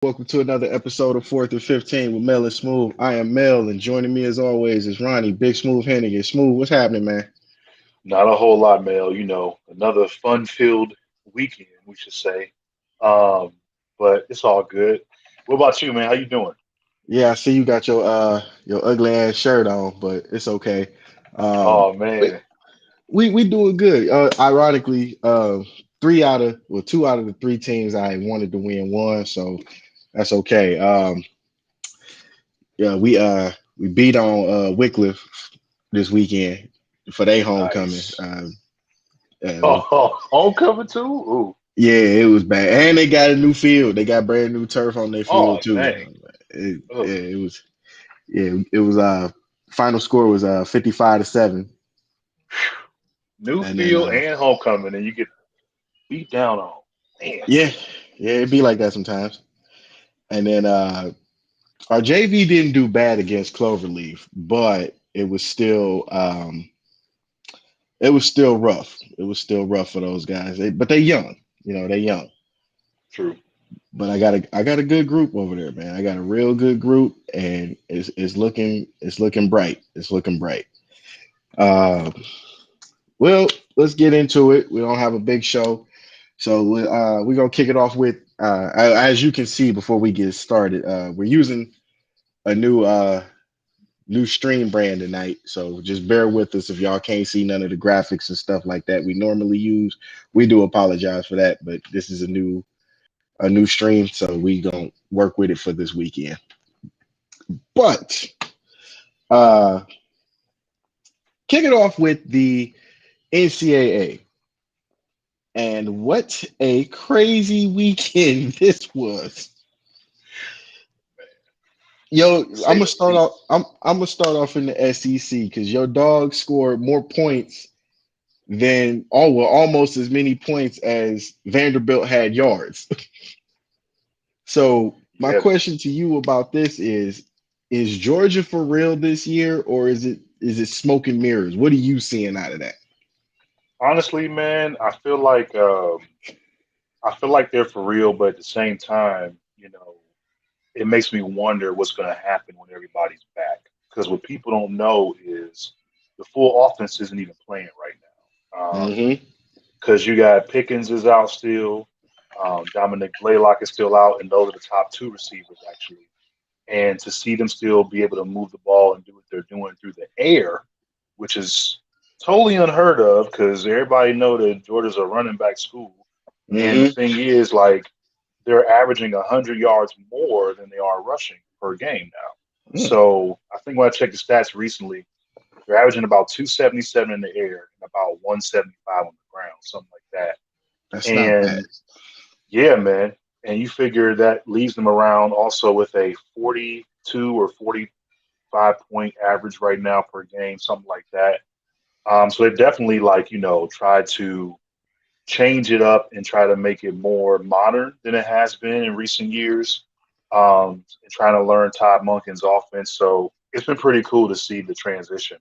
Welcome to another episode of 4th and 15 with Mel and Smooth. I am Mel, and joining me as always is Ronnie, Big Smooth Hennigan. Smooth, what's happening, man? Not a whole lot, Mel. Another fun-filled weekend, we should say. Um, but it's all good. What about you, man? How you doing? Yeah, I see you got your ugly ass shirt on, but it's okay. Um, Oh we man, we doing good. Ironically, two out of the three teams I wanted to win won, so that's okay. Yeah, we beat on Wycliffe this weekend for their homecoming. nice. Uh, Oh, homecoming too? Ooh. Yeah, it was bad, and they got a new field. They got brand new turf on their field Oh too. dang. Yeah, Oh, it was. Yeah, it was. Final score was 55-7, new and then field and homecoming, and you get beat down on. Man, yeah, yeah, it'd be like that sometimes. And then our JV didn't do bad against Cloverleaf, but it was still rough. It was still rough for those guys. But they young, they young. true. But I got a good group over there, man. I got a real good group, and it's looking bright. It's looking bright. Uh, well, let's get into it. We don't have a big show, so we're gonna kick it off with as you can see before we get started. We're using a new stream brand tonight, so just bear with us if y'all can't see none of the graphics and stuff like that we normally use. We do apologize for that, but this is a new stream, so we gonna work with it for this weekend. But uh kick it off with the NCAA. And what a crazy weekend this was. Yo, To say the least. I'm gonna start off in the SEC because your dog scored more points than almost as many points as Vanderbilt had yards. So my Yeah, man. question to you about this is Georgia for real this year, or is it smoke and mirrors? What are you seeing out of that? Honestly, man, I feel like they're for real, but at the same time, it makes me wonder what's going to happen when everybody's back. Because what people don't know is the full offense isn't even playing right now. Hmm. Because you got Pickens is out still, Dominic Blaylock is still out, and those are the top two receivers actually. And to see them still be able to move the ball and do what they're doing through the air, which is totally unheard of because everybody know that Georgia's a running back school. And the Hmm. thing is, like, they're averaging 100 yards more than they are rushing per game now. So I think when I checked the stats recently, they're averaging about 277 in the air and about 175 on the ground, something like that. That's not bad. And yeah, man. And you figure that leaves them around also with a 42 or 45 point average right now per game, something like that. So they've definitely, like, tried to change it up and try to make it more modern than it has been in recent years, and trying to learn Todd Monken's offense. So it's been pretty cool to see the transition.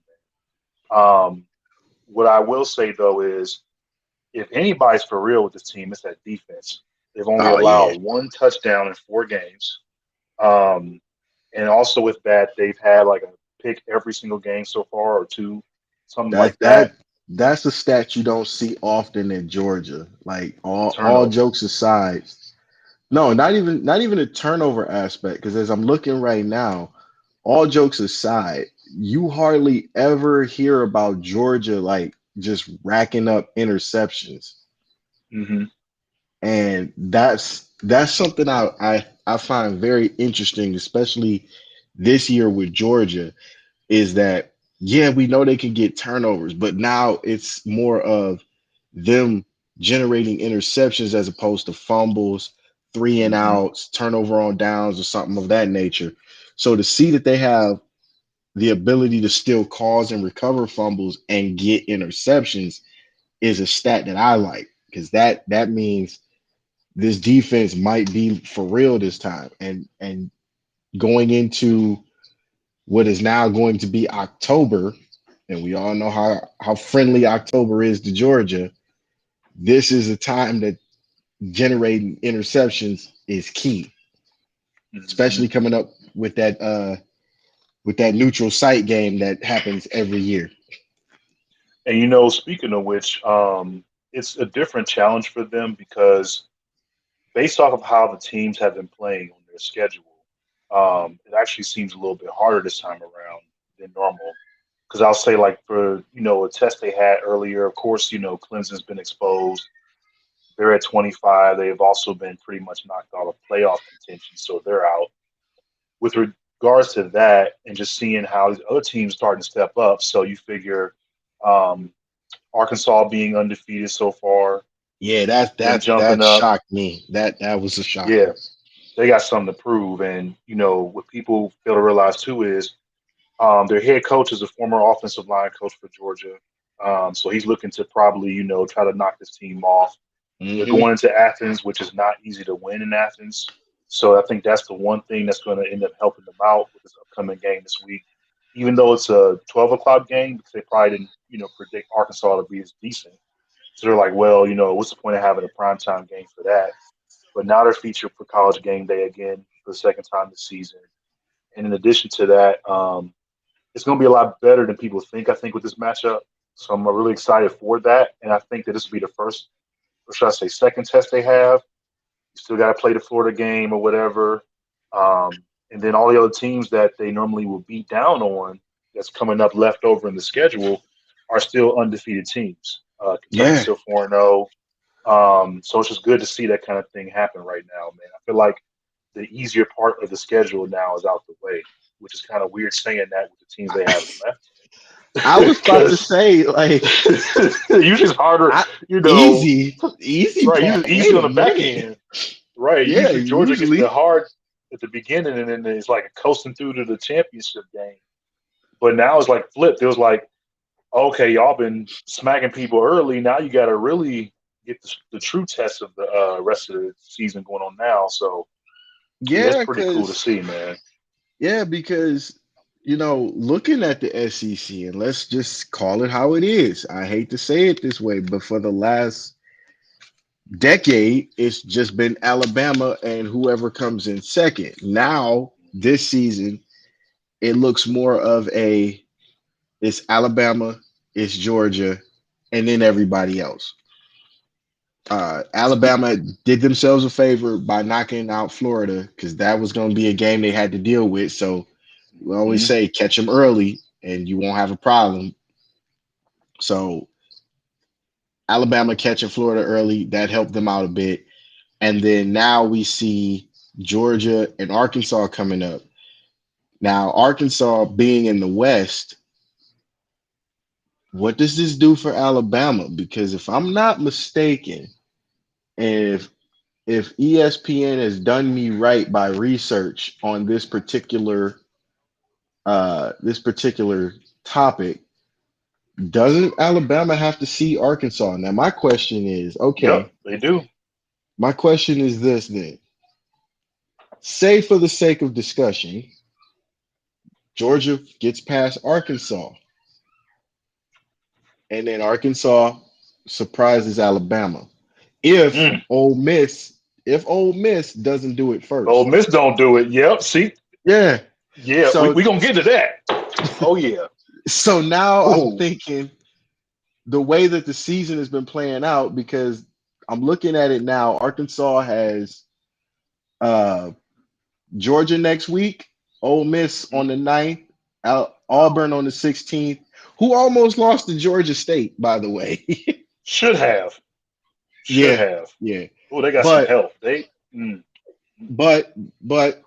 Um, what I will say though is, if anybody's for real with this team, it's that defense. They've only Oh yeah. allowed one touchdown in 4 games, um, and also with that, they've had like a pick every single game so far, or two, something That like that. that that's a stat you don't see often in Georgia. Like all Turnovers. jokes aside, no, not even a turnover aspect. Because as I'm looking right now, all jokes aside, you hardly ever hear about Georgia like just racking up interceptions, Hmm. and that's something I find very interesting, especially this year with Georgia. Is that yeah, we know they can get turnovers, but now it's more of them generating interceptions as opposed to fumbles, three and Hmm. outs, turnover on downs, or something of that nature. So to see that they have the ability to still cause and recover fumbles and get interceptions is a stat that I like because that means this defense might be for real this time. And going into what is now going to be October, and we all know how friendly October is to Georgia. This is a time that generating interceptions is key. Hmm. especially coming up with that neutral site game that happens every year. And speaking of which, it's a different challenge for them because based off of how the teams have been playing on their schedule, it actually seems a little bit harder this time around than normal. Because I'll say, like, for a test they had earlier, of course, Clemson's been exposed. They're at 25. They've also been pretty much knocked out of playoff contention, so they're out. With regards to that, and just seeing how these other teams starting to step up, so you figure um, Arkansas being undefeated so far, Yeah, that them that jumping that up, shocked me. That was a yeah, shocker. they got something to prove. And what people fail to realize too is their head coach is a former offensive line coach for Georgia, so he's looking to probably try to knock this team off. They're Hmm. going into Athens, which is not easy to win in Athens. So I think that's the one thing that's going to end up helping them out with this upcoming game this week. Even though it's a 12 o'clock game, because they probably didn't, predict Arkansas to be as decent. So they're like, well, what's the point of having a primetime game for that? But now they're featured for College Game Day again for the second time this season. And in addition to that, it's going to be a lot better than people think, I think, with this matchup. So I'm really excited for that. And I think that this will be the first, or should I say, second test they have. You still got to play the Florida game or whatever. And then all the other teams that they normally will beat down on that's coming up left over in the schedule are still undefeated teams. Kentucky's Yeah, still 4-0. So it's just good to see that kind of thing happen right now, man. I feel like the easier part of the schedule now is out the way, which is kind of weird saying that with the teams they have left. I was about to Because say like usually it's harder, I, you know, easy right? part. Usually easy Wait on a the back minute. end, right? Yeah, Usually Georgia gets the usually. hard at the beginning, and then it's like coasting through to the championship game. But now it's like flipped. It was like, okay, y'all been smacking people early. Now you got to really get the true test of the rest of the season going on now. So yeah, it's Yeah, pretty cool to because see, man. yeah, because looking at the SEC, and let's just call it how it is. I hate to say it this way, but for the last decade, it's just been Alabama and whoever comes in second. Now, this season, it looks more of a it's Alabama, it's Georgia, and then everybody else. Alabama did themselves a favor by knocking out Florida because that was going to be a game they had to deal with. So we always Hmm. say catch them early and you won't have a problem. So Alabama catching Florida early, that helped them out a bit. And then now we see Georgia and Arkansas coming up. Now, Arkansas being in the West, what does this do for Alabama? Because if I'm not mistaken, if ESPN has done me right by research on this particular topic, doesn't Alabama have to see Arkansas? Now, my question is, okay, Yep, they do. my question is this then. Say for the sake of discussion, Georgia gets past Arkansas, and then Arkansas surprises Alabama. If Mm. Ole Miss, if Ole Miss doesn't do it Ole first. Miss don't do it. Yep. See, Yeah. yeah, we So we gonna get to that. Oh yeah. so now I'm Oh. thinking the way that the season has been playing out, because I'm looking at it now, Arkansas has uh Georgia next week, Ole Miss on the 9th, Auburn on the 16th, who almost lost to Georgia State, by the way. Should have. Should Yeah, have. yeah. Oh, they got some But help. Mm. but but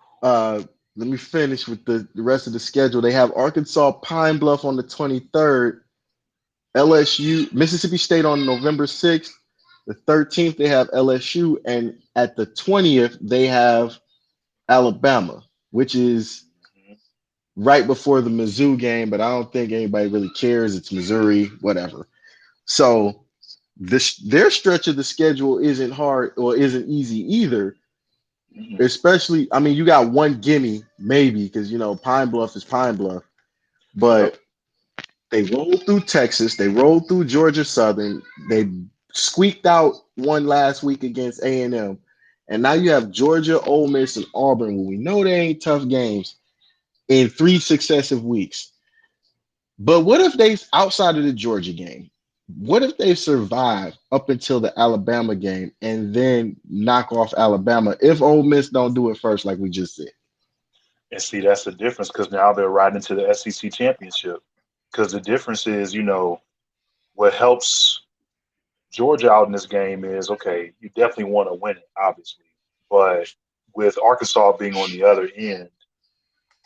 let me finish with the rest of the schedule. They have Arkansas Pine Bluff on the 23rd, LSU Mississippi State on November 6th. The 13th they have LSU, and at the 20th they have Alabama, which is Mhm. right before the Mizzou game, but I don't think anybody really cares. It's Missouri, whatever. So this their stretch of the schedule isn't hard or isn't easy either. Mhm. Especially, I mean, you got one gimme maybe because Pine Bluff is Pine Bluff, Yep. but they rolled through Texas, they rolled through Georgia Southern, they squeaked out one last week against A&M, And now you have Georgia, Ole Miss, and Auburn, when we know they ain't tough games, in 3 successive weeks. But what if they, outside of the Georgia game, what if they survive up until the Alabama game and then knock off Alabama if Ole Miss don't do it first, like we just said? And see, that's the difference because now they're riding into the SEC championship. Because the difference is, what helps Georgia out in this game is okay, you definitely want to win it, obviously. But with Arkansas being on the other end,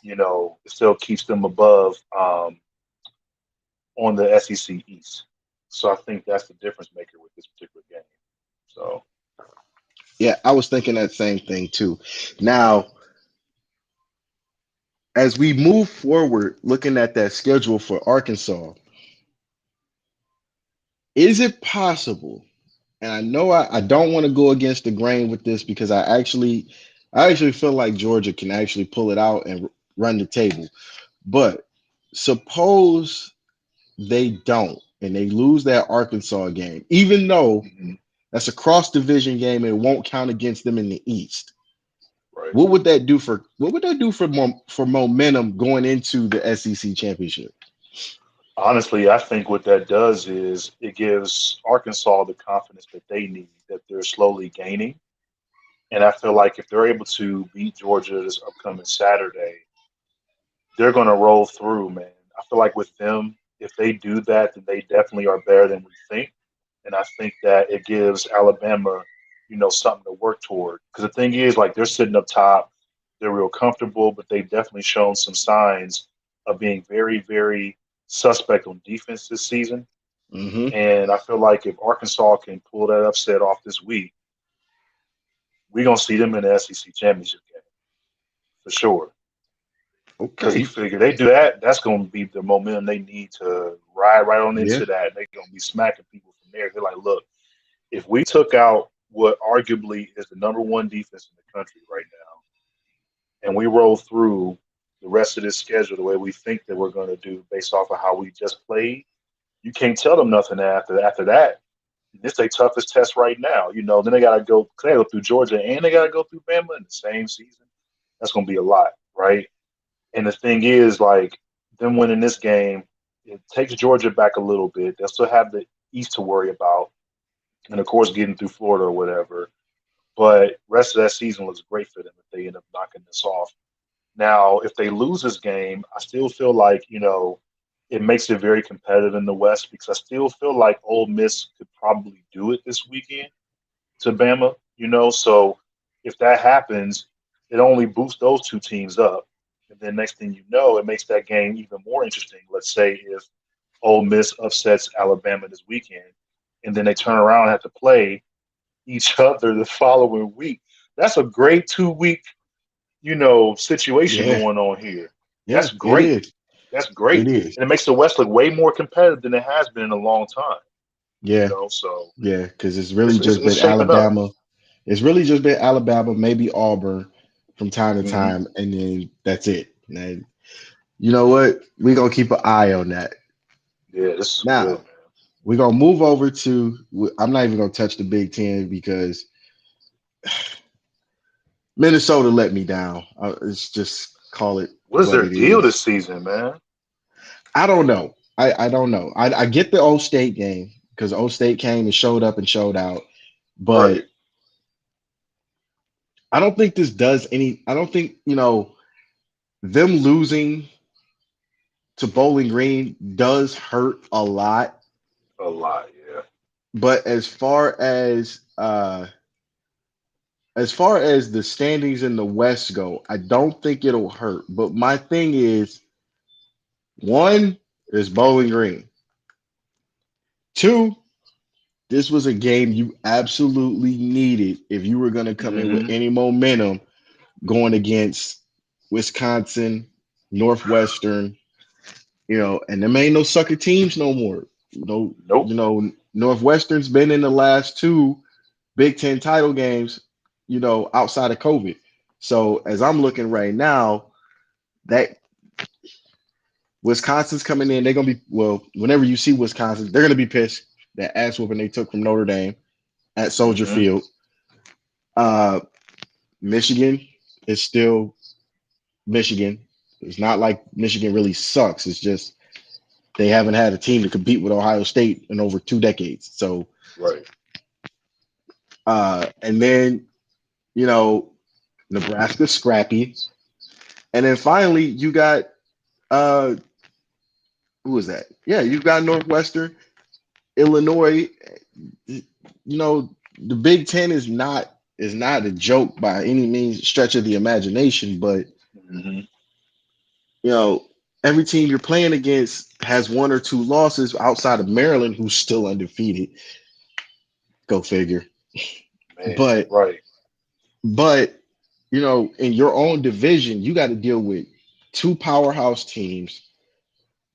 it still keeps them above on the SEC East. So I think that's the difference maker with this particular game. So Yeah, I was thinking that same thing too. Now, as we move forward, looking at that schedule for Arkansas, is it possible? And I know I don't want to go against the grain with this because I actually feel like Georgia can actually pull it out and run the table. But suppose they don't and they lose that Arkansas game, even though mhm, that's a cross division game and it won't count against them in the East. right. What would that do for momentum going into the SEC championship? Honestly, I think what that does is it gives Arkansas the confidence that they need, that they're slowly gaining. And I feel like if they're able to beat Georgia this upcoming Saturday, they're going to roll through, man. I feel like with them, if they do that, then they definitely are better than we think. And I think that it gives Alabama, something to work toward. Because the thing is, like, they're sitting up top, they're real comfortable, but they've definitely shown some signs of being very, very suspect on defense this season. Hmm. And I feel like if Arkansas can pull that upset off this week, we're going to see them in the SEC championship game for sure. Because you Okay. figure they do that, that's going to be the momentum they need to ride right on Yeah. into that. They're going to be smacking people from there. They're like, look, if we took out what arguably is the number one defense in the country right now, and we roll through the rest of this schedule the way we think that we're going to do based off of how we just played, you can't tell them nothing after that. This is their toughest test right now. Then they got to go. They go through Georgia and they got to go through Bama in the same season. That's going to be a lot, right? And the thing is, like, them winning this game, it takes Georgia back a little bit. They'll still have the East to worry about, and of course, getting through Florida or whatever. But rest of that season looks great for them if they end up knocking this off. Now, if they lose this game, I still feel like it makes it very competitive in the West because I still feel like Ole Miss could probably do it this weekend to Bama. So if that happens, it only boosts those two teams up. And then next thing you know, it makes that game even more interesting. Let's say if Ole Miss upsets Alabama this weekend, and then they turn around and have to play each other the following week. That's a great 2 week, situation Yeah. going on here. Yeah. That's It great. is. That's It great. is. And it makes the West look way more competitive than it has been in a long time. Yeah. So Yeah. Because it's it's, really it's, just it's been shaping up. Alabama. It's really just been Alabama, maybe Auburn from time to Hmm. time, and then that's it. And you know what? We're gonna keep an eye on that. Yeah, this is good, Now, man. we're gonna move over to I'm not even gonna touch the Big Ten because Minnesota let me down. It's just call it What is what their it deal is. this season, man? I don't know. I don't know. I get the Old State game because Old State came and showed up and showed out, Right. but I don't think this does any. I don't think them losing to Bowling Green does hurt a lot. A lot, yeah. But as far as the standings in the West go, I don't think it'll hurt. But my thing is, one is Bowling Green. Two, this was a game you absolutely needed if you were going to come in with Hmm. any momentum going against Wisconsin, Northwestern, and them ain't no sucker teams no more. Nope. Northwestern's been in the last two Big Ten title games, outside of COVID. So as I'm looking right now, that Wisconsin's coming in, they're gonna be well. Whenever you see Wisconsin, they're gonna be pissed that ass whooping they took from Notre Dame at Soldier Hmm. Field. Uh, Michigan is still Michigan. It's not like Michigan really sucks. It's just they haven't had a team to compete with Ohio State in over 2 decades. So, Right. and then you know Nebraska scrappy, and then finally you got uh, who was that? Yeah, you got Northwestern, Illinois. The Big Ten is not a joke by any means stretch of the imagination, but Hmm. you know, every team you're playing against has one or two losses outside of Maryland, who's still undefeated. Go figure. Man. But Right. but in your own division, you got to deal with two powerhouse teams,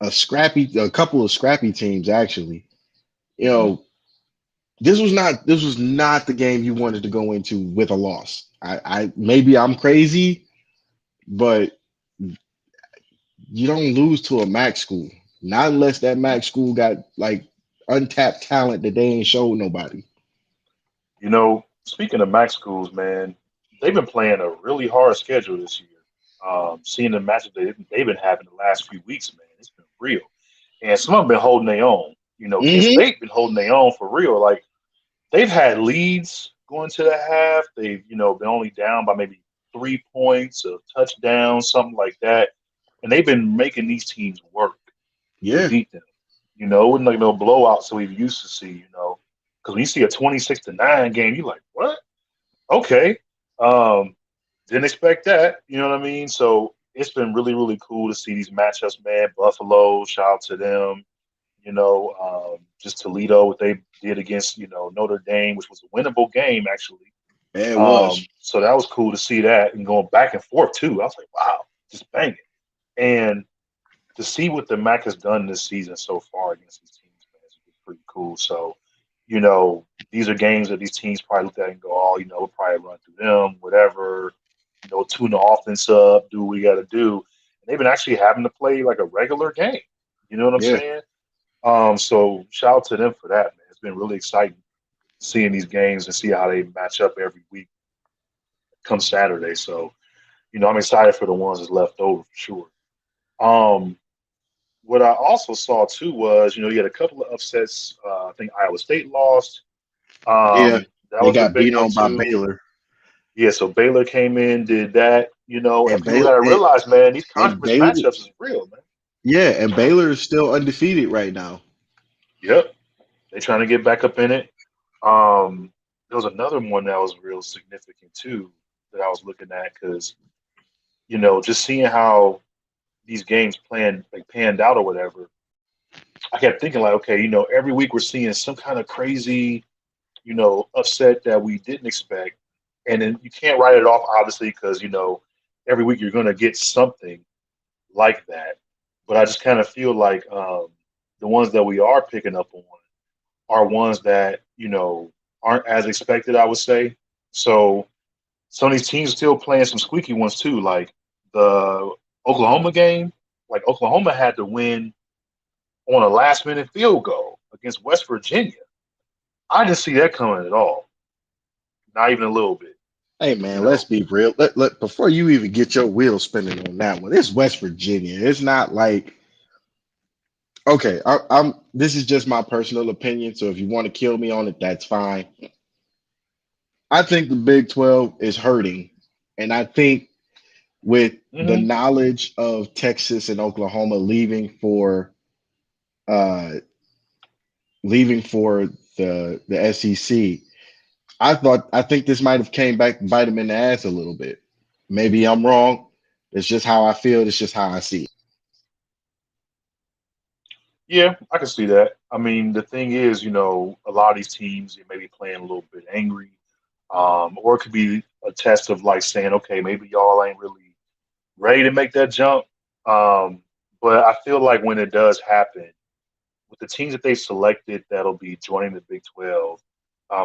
a couple of scrappy teams actually. You Hmm. know, this was not the game you wanted to go into with a loss. I maybe I'm crazy, but you don't lose to a MAC school. Not unless that MAC school got like untapped talent that they ain't showed nobody. Speaking of MAC schools, man, they've been playing a really hard schedule this year. Seeing the matches they've been having the last few weeks, man, it's been real. And some of them been holding their own. Kent Hmm. State been holding their own for real. Like they've had leads going to the half. They've, been only down by maybe 3 points, a touchdown, something like that. And they've been making these teams work to Yeah, beat them. It wasn't like no blowouts that we've used to see, because when you see a 26-9 game, you're like, what? Okay. Um, didn't expect that. You know what I mean? So it's been really, really cool to see these matchups, man. Buffalo, shout out to them. Just Toledo, what they did against, Notre Dame, which was a winnable game, actually. yeah, it was. So that was cool to see that and going back and forth, too. I was like, wow, just banging. And to see what the MAC has done this season so far against these teams, man, has been pretty cool. So, these are games that these teams probably look at and go, oh, we'll probably run through them, whatever, tune the offense up, do what we got to do. And they've been actually having to play like a regular game. You know what I'm Yeah, saying? So shout out to them for that, man. It's been really exciting seeing these games and see how they match up every week come Saturday. So, I'm excited for the ones that's left over for sure. Um, what I also saw too was, you had a couple of upsets. I think Iowa State lost. yeah. That They was a got big beat one on by too. Baylor, Yeah, so Baylor came in, did that, and and people Baylor got to and, realize, man, these and conference Baylor, matchups is real, man. yeah, and Baylor is still undefeated right now. Yep, they trying to get back up in it. There was another one that was real significant too that I was looking at because just seeing how these games panned out or whatever. I kept thinking like, okay, every week we're seeing some kind of crazy, upset that we didn't expect, and then you can't write it off obviously because every week you're going to get something like that. But I just kind of feel like the ones that we are picking up on are ones that aren't as expected. I would say so. Some of these teams still playing some squeaky ones too, like the Oklahoma game. Like Oklahoma had to win on a last minute field goal against West Virginia. I didn't see that coming at all, not even a little bit. Hey You man, let's know, be real. Before you even get your wheels spinning on that one, it's West Virginia. It's not like okay. I'm. This is just my personal opinion. So if you want to kill me on it, that's fine. I think the Big 12 is hurting, and I think with the hmm knowledge of Texas and Oklahoma uh leaving for the SEC, I think this might have came back to bite them in the ass a little bit. Maybe I'm wrong. It's just how I feel. It's just how I see it. yeah, I can see that. I mean, the thing is, a lot of these teams they may be playing a little bit angry, or it could be a test of like saying, okay, maybe y'all ain't really ready to make that jump. Um, but I feel like when it does happen, with the teams that they've selected that'll be joining the Big 12,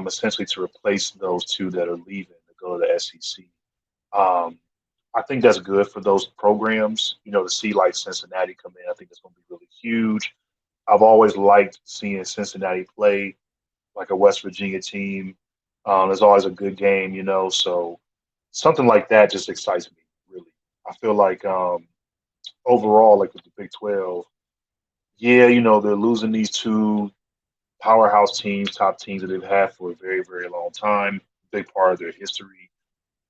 essentially to replace those two that are leaving to go to the SEC. Um, I think that's good for those programs, to see like Cincinnati come in. I think that's going to be really huge. I've always liked seeing Cincinnati play like a West Virginia team. There's always a good game, so something like that just excites me, really. I feel like overall, like with the Big 12, yeah, they're losing these two powerhouse teams, top teams that they've had for a very, very long time, big part of their history.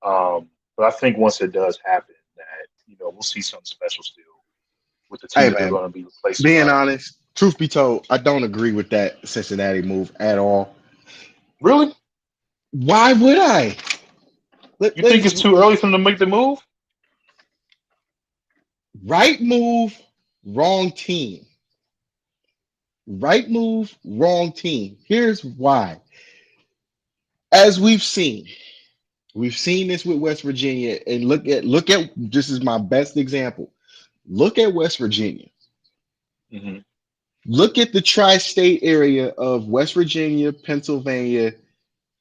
But I think once it does happen, that we'll see something special still with the teams Hey that they're man, going to be replacing being around them. honest, truth be told, I don't agree with that Cincinnati move at all. Really? Why would I? You think it's too early for them to make the move? Right move, wrong team. Right move, wrong team. Here's why. As we've seen this with West Virginia, and look at this is my best example. Look at West Virginia. Hmm. Look at the tri-state area of West Virginia, Pennsylvania,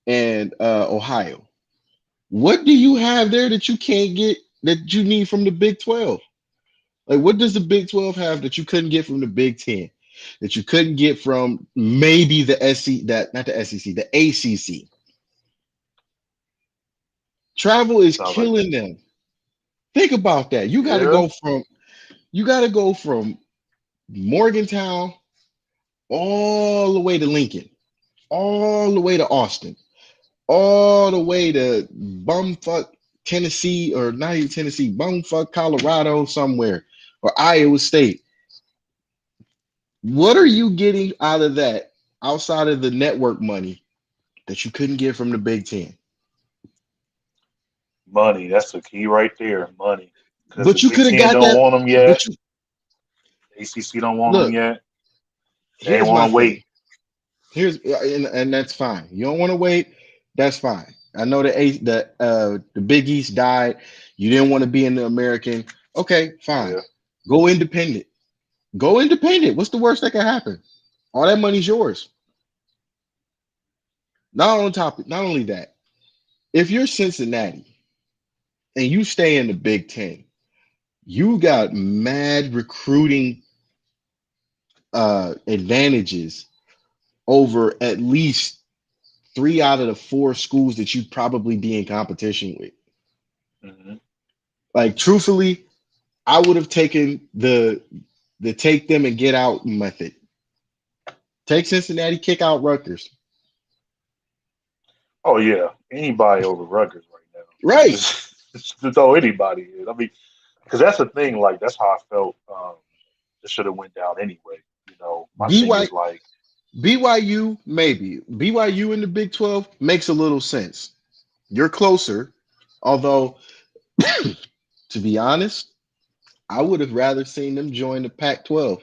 and Ohio. What do you have there that you can't get that you need from the Big 12? Like, what does the Big 12 have that you couldn't get from the Big 10? That you couldn't get from maybe the SC that not the SEC, the ACC. Travel is Sounds like killing them. Think about that. yeah. You got to go from Morgantown all the way to Lincoln, all the way to Austin, all the way to bumfuck Tennessee, or not even Tennessee, bumfuck Colorado somewhere, or Iowa State. What are you getting out of that outside of the network money that you couldn't get from the Big Ten? Money. That's the key right there. Money. Because the But you Big could have Ten got don't that. want them But yet. you ACC don't want them look, yet. They ain't here's my want to thing. wait. And that's fine. You don't want to wait. That's fine. I know the Big East died. You didn't want to be in the American. Okay, fine. Yeah. Go independent. Go independent. What's the worst that can happen? All that money's yours. Not only that, if you're Cincinnati and you stay in the Big Ten, you got mad recruiting advantages over at least three out of the four schools that you'd probably be in competition with. Hmm. Like, truthfully, I would have taken the take them and get out method. Take Cincinnati, kick out Rutgers. Oh yeah. Anybody over Rutgers right now. Right. Just to throw anybody in. I mean, because that's the thing. Like that's how I felt. It should have went down anyway. My thing BY, is like, BYU, maybe. BYU in the Big 12 makes a little sense. You're closer, although, to be honest, I would have rather seen them join the Pac 12.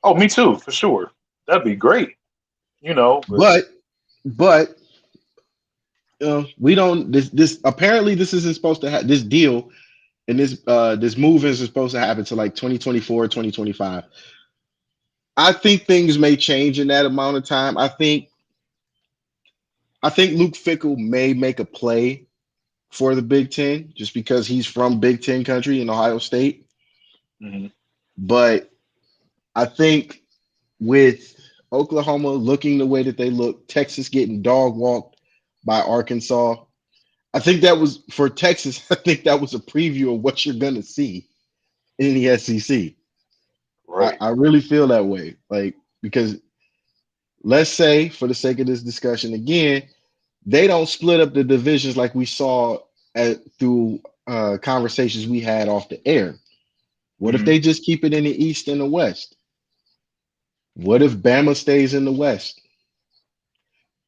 oh, me too, for sure. That'd be great. But But we don't this apparently this isn't supposed to have this deal, and this move isn't supposed to happen to like 2024, 2025. I think things may change in that amount of time. I think Luke Fickle may make a play for the Big Ten just because he's from Big Ten country in Ohio State. mhm, But I think with Oklahoma looking the way that they look, Texas getting dog walked by Arkansas, I think that was for Texas. I think that was a preview of what you're gonna see in the SEC. I, right. I really feel that way. Like, because let's say, for the sake of this discussion again, they don't split up the divisions like we saw through conversations we had off the air. What if Hmm. they just keep it in the East and the West? What if Bama stays in the West?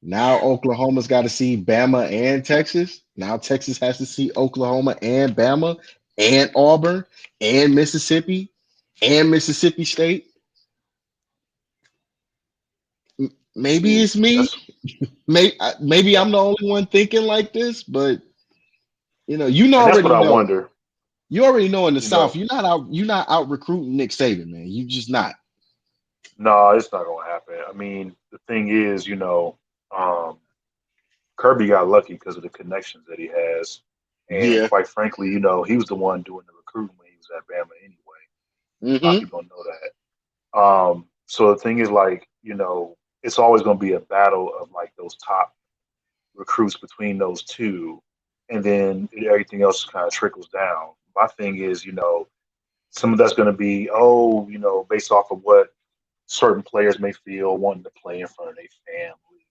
Now Oklahoma's got to see Bama and Texas. Now Texas has to see Oklahoma and Bama and Auburn and Mississippi State. Maybe See, it's me. that's Maybe I'm the only one thinking like this, but you and that's what already I know. wonder. You already know in the You South, know, you're not out recruiting Nick Saban, man. You just not. no, it's not gonna happen. I mean, the thing is, um, Kirby got lucky because of the connections that he has, and Yeah. quite frankly, he was the one doing the recruiting when he was at Bama anyway. A lot of Mm-hmm. people don't know that. So the thing is, like, it's always going to be a battle of like those top. recruits between those two, and then everything else kind of trickles down. My thing is, some of that's going to be, based off of what certain players may feel wanting to play in front of their family,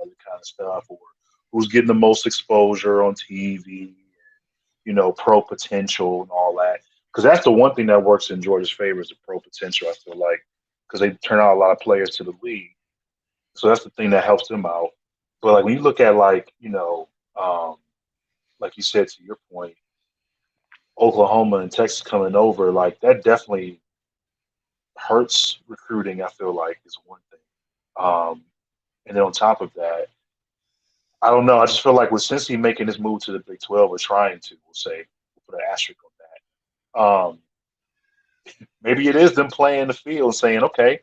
other kind of stuff, or who's getting the most exposure on TV, pro potential and all that. Because that's the one thing that works in Georgia's favor is the pro potential. I feel like because they turn out a lot of players to the league, so that's the thing that helps them out. But like when you look at um, like you said to your point, Oklahoma and Texas coming over, like that definitely hurts recruiting. I feel like is one thing. And then on top of that, I don't know. I just feel like with Cincy making this move to the Big 12 or trying to, we'll say, we'll put an asterisk on that. Maybe it is them playing the field saying, okay,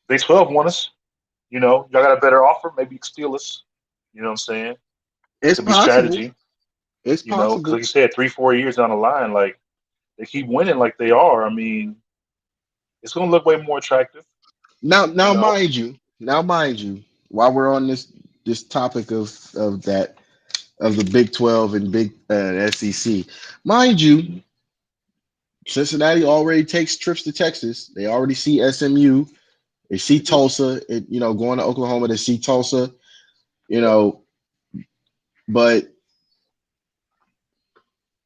Big 12 want us. Y'all got a better offer. Maybe you can steal us. You know what I'm saying? It's Could be possible. strategy. It's Because like possible. you said, 3, 4 years down the line, like they keep winning like they are. I mean, it's going to look way more attractive. Now, You now, know, mind you, while we're on this topic of the Big 12 and Big SEC, mind you, hmm Cincinnati already takes trips to Texas. They already see SMU. They see they do. Tulsa. Going to Oklahoma, they see Tulsa. You Yep. know, but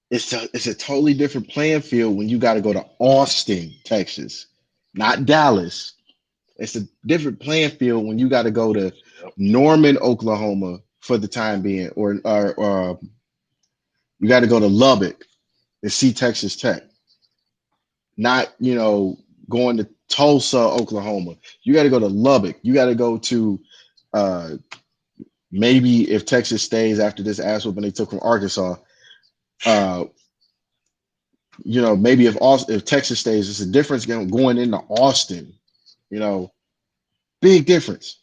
it's a totally different playing field when you got to go to Austin, Texas, not Dallas. It's a different playing field when you got to go to Yep. Norman, Oklahoma for the time being, or you got to go to Lubbock and see Texas Tech. Not going to Tulsa, Oklahoma. You got to go to Lubbock. You got to go to uh, maybe if Texas stays after this ass whooping they took from Arkansas. Uh, maybe if Texas stays, it's a difference going into Austin. You know, big difference.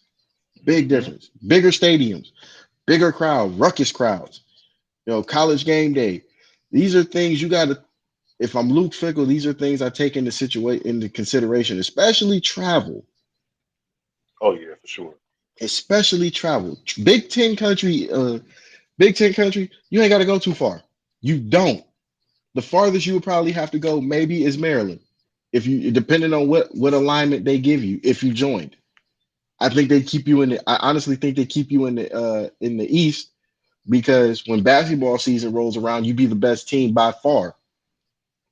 Big hmm difference. Bigger stadiums, bigger crowd, ruckus crowds. College game day. These are things you got to. If I'm Luke Fickle, these are things I take into consideration, especially travel. Oh yeah, for sure. Especially travel. Big Ten country. You ain't got to go too far. You don't. The farthest you would probably have to go maybe is Maryland, if you depending on what alignment they give you if you joined. I think they keep you in the. I honestly think they keep you in the East because when basketball season rolls around, you be the best team by far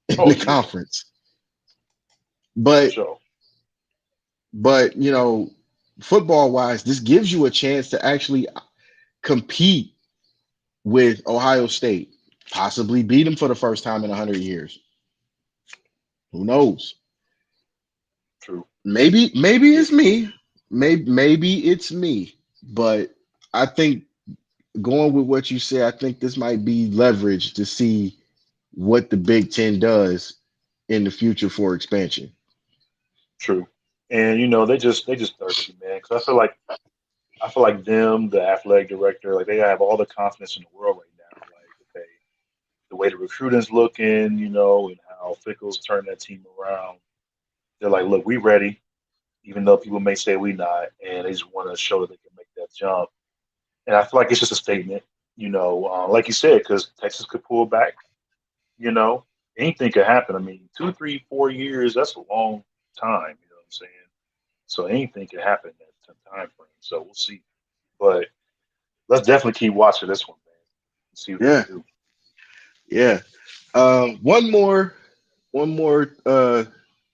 in Oh the yeah, conference. for But sure. but football wise, this gives you a chance to actually compete with Ohio State, possibly beat them for the first time in 100 years. Who knows? True. Maybe Yeah, it's for sure. me. Maybe it's me. But I think going with what you said, I think this might be leverage to see what the Big Ten does in the future for expansion. True. And they just thirsty, man. Because I feel like them, the athletic director, like they have all the confidence in the world right now. Like, okay, the way the recruiting's looking, and how Fickle's turned that team around. They're like, look, we ready, even though people may say we not, and they just want to show that they can make that jump. And I feel like it's just a statement, like you said, because Texas could pull back. You know, anything could happen. I mean, 2, 3, 4 years, that's a long time. You know what I'm saying? So anything could happen in that time frame. So we'll see. But let's definitely keep watching this one, man, and see what they Yeah, do. yeah. One more, one more.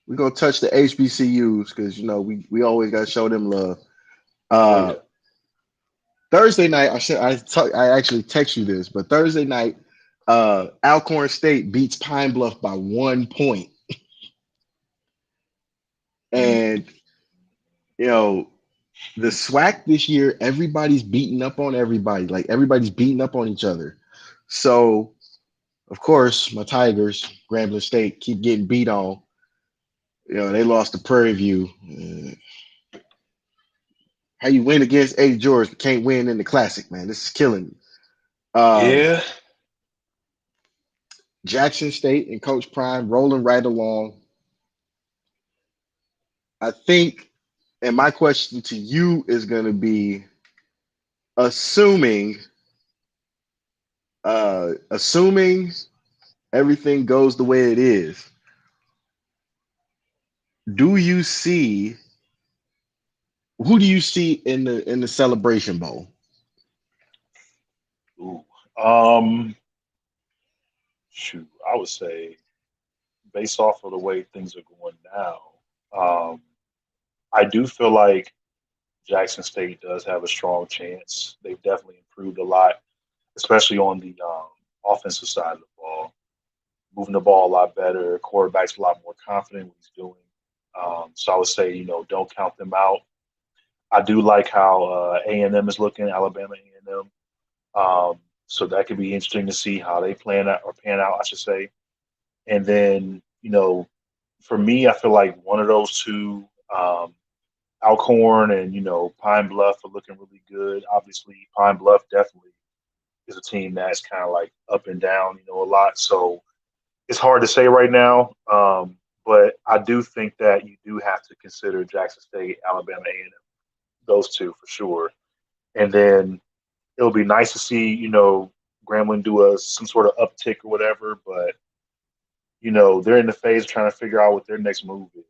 We're gonna touch the HBCUs because we always gotta show them love. Oh Uh, yeah. Thursday night, I actually text you this, but Thursday night, Alcorn State beats Pine Bluff by 1 point, Mm-hmm. and you know the SWAC this year, everybody's beating up on everybody, like everybody's beating up on each other. So of course, my Tigers, Grambling State, keep getting beat on. They lost to Prairie View. How you win against Eddie George but can't win in the Classic, man? This is killing me. Um, Yeah. Jackson State and Coach Prime rolling right along. I think, and my question to you is going to be assuming assuming everything goes the way it is, do you see who do you see in the celebration bowl? Ooh. Um, Shoot, I would say based off of the way things are going now, um, I do feel like Jackson State does have a strong chance. They've definitely improved a lot, especially on the offensive side of the ball, moving the ball a lot better. Quarterback's a lot more confident in what he's doing. So I would say, don't count them out. I do like how A&M is looking, Alabama A&M. So that could be interesting to see how they plan out or pan out, I should say. And then, for me, I feel like one of those two, Alcorn and Pine Bluff are looking really good. Obviously, Pine Bluff definitely is a team that's kind of like up and down, a lot. So it's hard to say right now. But I do think that you do have to consider Jackson State, Alabama A&M, those two for sure. And then it'll be nice to see, Grambling do some sort of uptick or whatever. But they're in the phase of trying to figure out what their next move is.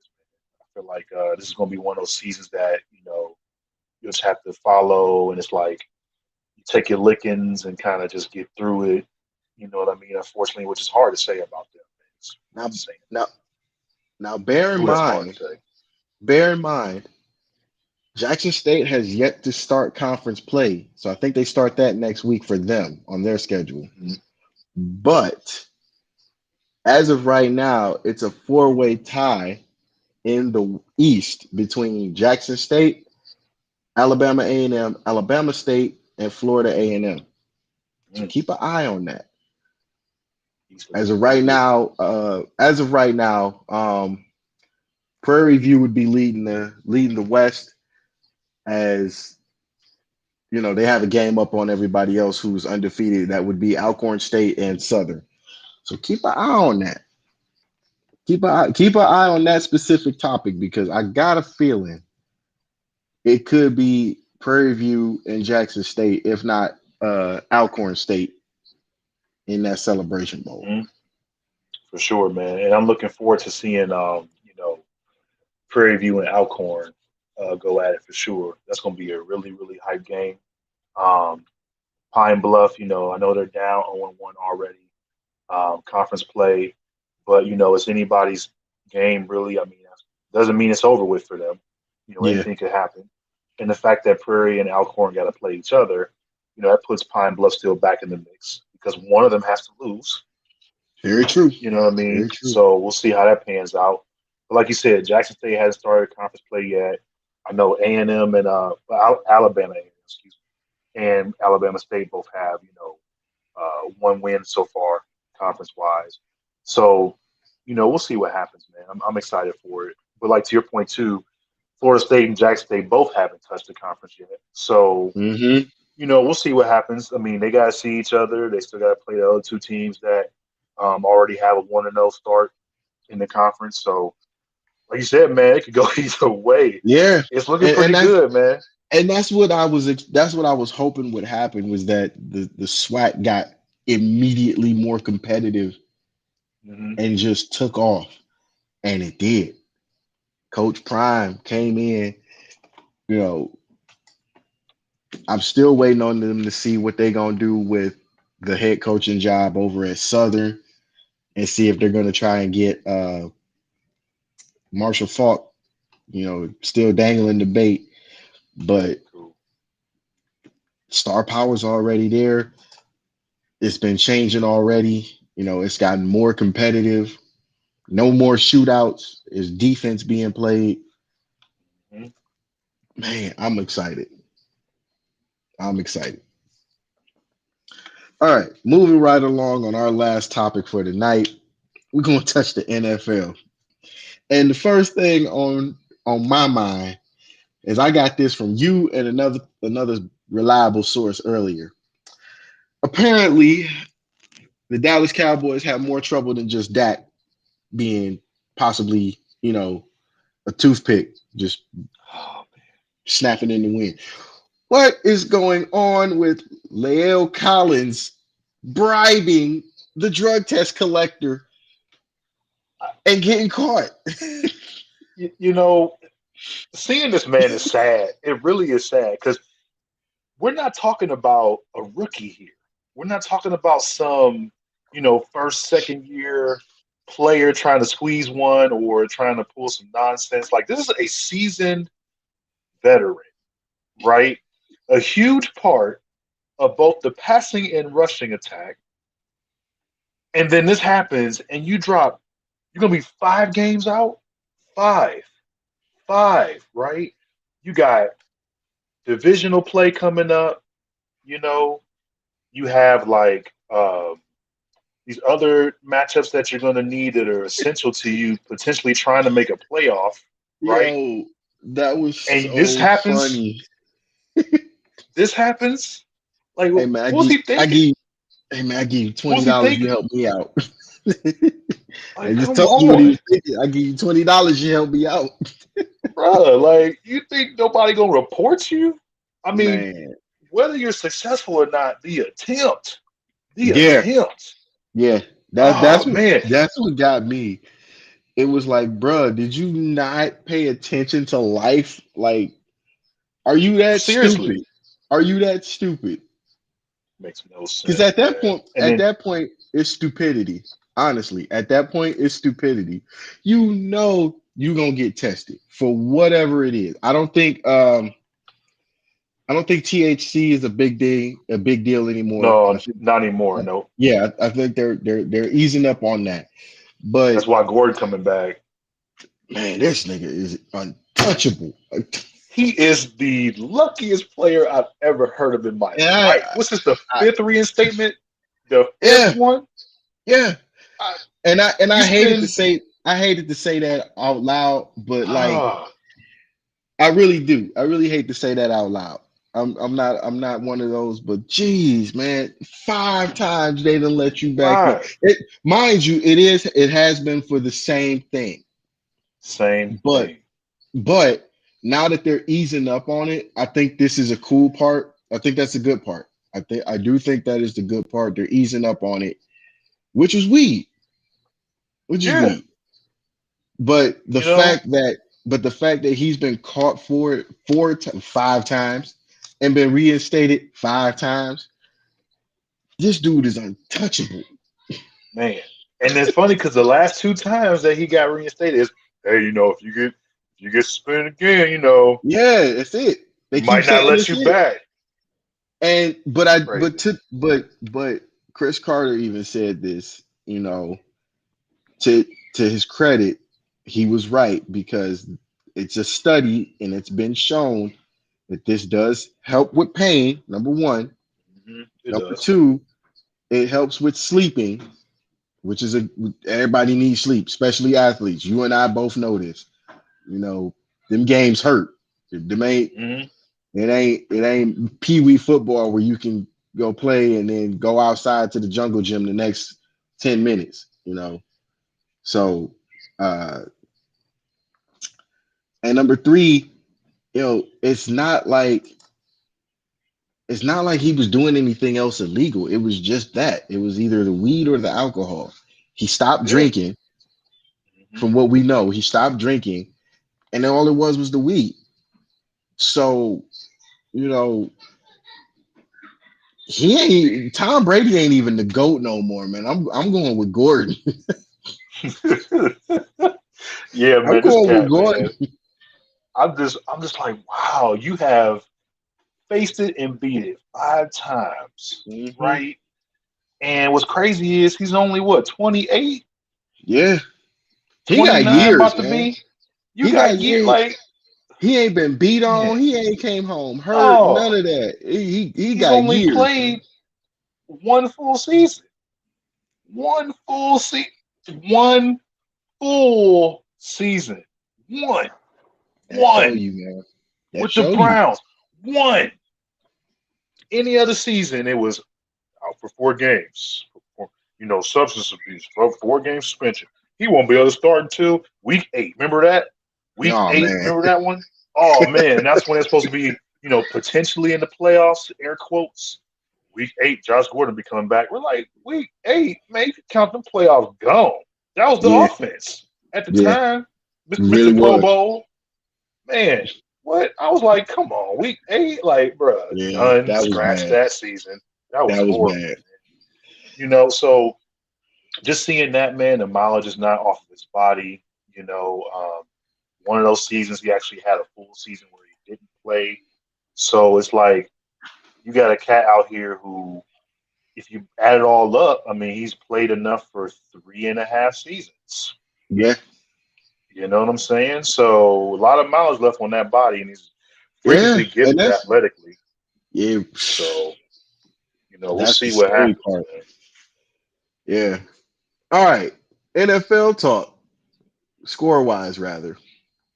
I feel like this is going to be one of those seasons that you'll just have to follow, and it's like you take your lickings and kind of just get through it. You know what I mean? Unfortunately, which is hard to say about them. It's Now insane. now now Ooh, that's hard to say. bear in mind, Jackson State has yet to start conference play. So I think they start that next week for them on their schedule. Hmm. But as of right now, it's a four-way tie in the East between Jackson State, Alabama A&M, Alabama State, and Florida A&M. So Mm. keep an eye on that. He's looking really good. As of right now, Prairie View would be leading the West as they have a game up on everybody else who's undefeated. That would be Alcorn State and Southern. So keep an eye on that. Keep an eye on that specific topic because I got a feeling it could be Prairie View and Jackson State, if not Alcorn State in that Celebration Bowl. Hmm. For sure, man. And I'm looking forward to seeing, Prairie View and Alcorn go at it for sure. That's going to be a really, really hype game. Um, Pine Bluff, I know they're down 0-1 already, conference play, but it's anybody's game really. I mean, doesn't mean it's over with for them. Yeah, Anything could happen. And the fact that Prairie and Alcorn got to play each other, that puts Pine Bluff still back in the mix because one of them has to lose. very true. You know what I Very mean? true. So we'll see how that pans out. But like you said, Jackson State hasn't started conference play yet. I know A&M and Alabama, excuse me, and Alabama State both have one win so far, conference wise. So, we'll see what happens, man. I'm excited for it. But like to your point too, Florida State and Jackson State both haven't touched the conference yet. So, Hmm. we'll see what happens. I mean, they got to see each other. They still got to play the other two teams that already have a 1-0 start in the conference. So, like you said, man, it could go either way. Yeah, It's looking and pretty good, man. that's what I was hoping would happen was that the SWAT got immediately more competitive Hmm. and just took off, and it did. Coach Prime came in. You know, I'm still waiting on them to see what they're gonna do with the head coaching job over at Southern and see if they're gonna try and get Marshall Falk. Still dangling the bait, but Cool. star power's already there. It's been changing already. It's gotten more competitive. No more shootouts. Is defense being played? Hmm. Man, I'm excited. I'm excited. All right, moving right along on our last topic for tonight, we're gonna touch the NFL. And the first thing on my mind is I got this from you and another reliable source earlier. Apparently, the Dallas Cowboys have more trouble than just Dak being possibly, a toothpick just Oh, snapping in the wind. What is going on with Lael Collins bribing the drug test collector and getting caught? You know, seeing this man is sad. It really is sad because we're not talking about a rookie here. We're not talking about some, first, second year player trying to squeeze one or trying to pull some nonsense. Like, this is a seasoned veteran, right? A huge part of both the passing and rushing attack. And then this happens and you're going to be 5 games out? Five, five, right? You got divisional play coming up, you know, you have like these other matchups that you're going to need that are essential to you potentially trying to make a playoff, right? Yo, that was And this so happens. funny. This happens. Like, Hey what man, was he thinking? hey man, I give you What twenty was he dollars. You thinking? help me out. I Like, just come told you what he on, was thinking. I give you $20. You help me out, bro. Like, you think nobody gonna report you? I mean, man. whether you're successful or not, the Yeah, attempt. yeah. Oh man, That's what got me. It was like, bruh, did you not pay attention to life? Like, are you that seriously, stupid? Are you that stupid? makes no Because sense, man. And at then that point, it's stupidity. Honestly, at that point, it's stupidity. You know you're gonna get tested for whatever it is. I don't think THC is a big deal anymore. I no, think not anymore. No, yeah, I think they're easing up on that. But that's why Gordon coming back. man, this nigga is untouchable. He is the luckiest player I've ever heard of in my And life. What's this? The I fifth reinstatement? The fifth yeah, one? yeah. I, And you spend I hated to say that out loud, but like ah I really do. I really hate to say that out loud. I'm not one of those, but geez, man, 5 times they didn't let you back in. 5. It mind you, it has been for the same thing. Same But thing. but now that they're easing up on it, I think this is a cool part. I think that's a good part. I do think that is the good part. They're easing up on it, which is weed, which is Yeah, weed. But you know, the fact that he's been caught for it 5 times and been reinstated 5 times, this dude is untouchable. man. And it's funny because the last 2 times that he got reinstated is, hey, if you get suspended again, Yeah, that's it. They we keep might not saying let it's you it. back. And Crazy. but Chris Carter even said this, to his credit, he was right because it's a study and it's been shown that this does help with pain, number one. It Number does. two, it helps with sleeping, which is everybody needs sleep, especially athletes. You and I both know this. Them games hurt. Them ain't Hmm. it ain't pee wee football where you can go play and then go outside to the jungle gym the next 10 minutes. So uh and number three, it's not like he was doing anything else illegal. It was just that. It was either the weed or the alcohol. He stopped Yeah. drinking. Hmm. From what we know, he stopped drinking, and then all it was the weed. So, you know, he ain't Tom Brady ain't even the GOAT no more, man. I'm going with Gordon. Yeah, I'm man, this going with cat, Gordon. man. I'm just like, wow, you have faced it and beat it 5 times, Hmm. right? And what's crazy is he's only what, 28, Yeah, he got 29 years, about to man. be. You He got got year years. like, He ain't been beat man, on. He ain't came home hurt. None no, of that. He he's got only years, man. played one full season. One full season. One full season. One. That show One you, man. That with the show you. Browns. One. Any other season, it was out for 4 games. Substance abuse, 4 game suspension. He won't be able to start until week 8. Remember that? Week Oh 8. man. Remember that one? Oh man, and that's when it's supposed to be. potentially in the playoffs, air quotes. Week 8, Josh Gordon be coming back. We're like, week 8, man, you can count them playoffs gone. That was the Yeah, offense at the yeah, time. really Mr. Pro was. Bowl, man. What? I was like, come on, week 8, like, bruh, Yeah, done. that was Scratch bad. that season. That was That was horrible. bad. So just seeing that, man, the mileage is not off of his body. One of those seasons he actually had a full season where he didn't play. So it's like you got a cat out here who, if you add it all up, I mean, he's played enough for 3.5 seasons. Yeah, You know what I'm saying? So a lot of miles left on that body, and he's yeah, freakishly and gifted that's athletically. yeah, So we'll that's the see what scary happens, part. man. Yeah. All right, NFL talk, score wise rather,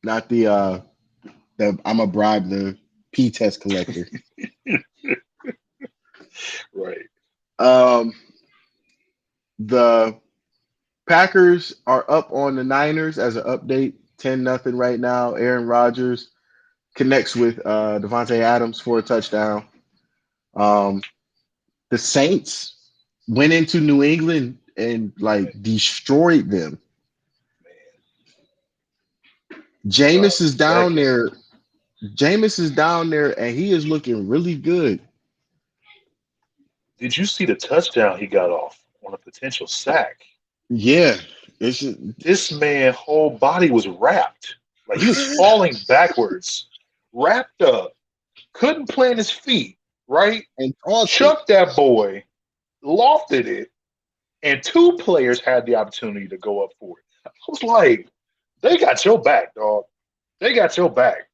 not the I'm a bribe the P test collector. Right. Um, the Packers are up on the Niners as an update, 10-0 right now. Aaron Rodgers connects with Devontae Adams for a touchdown. Um, the Saints went into New England and like destroyed them. Jameis is down Second. there. Jameis is down there, and he is looking really good. Did you see the touchdown he got off on a potential sack? Yeah, it's just, This man whole body was wrapped. Like he was falling backwards, wrapped up, couldn't plant his feet, right? and tossed it. Chucked that boy, lofted it, and two players had the opportunity to go up for it. I was like, they got your back, dog. They got your back.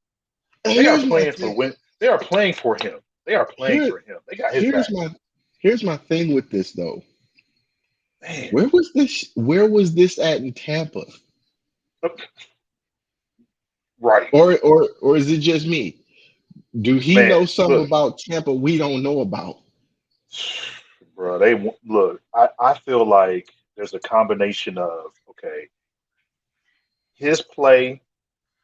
And They are here's my playing for thing. win. They are playing for him. They are playing Here, for him. They got his here's back. my here's my thing with this though. Man, Where was this? Where was this at in Tampa? right, Or is it just me? Do he man. know something Look, about Tampa we don't know about? bro. Look. I feel like there's a combination of okay, his play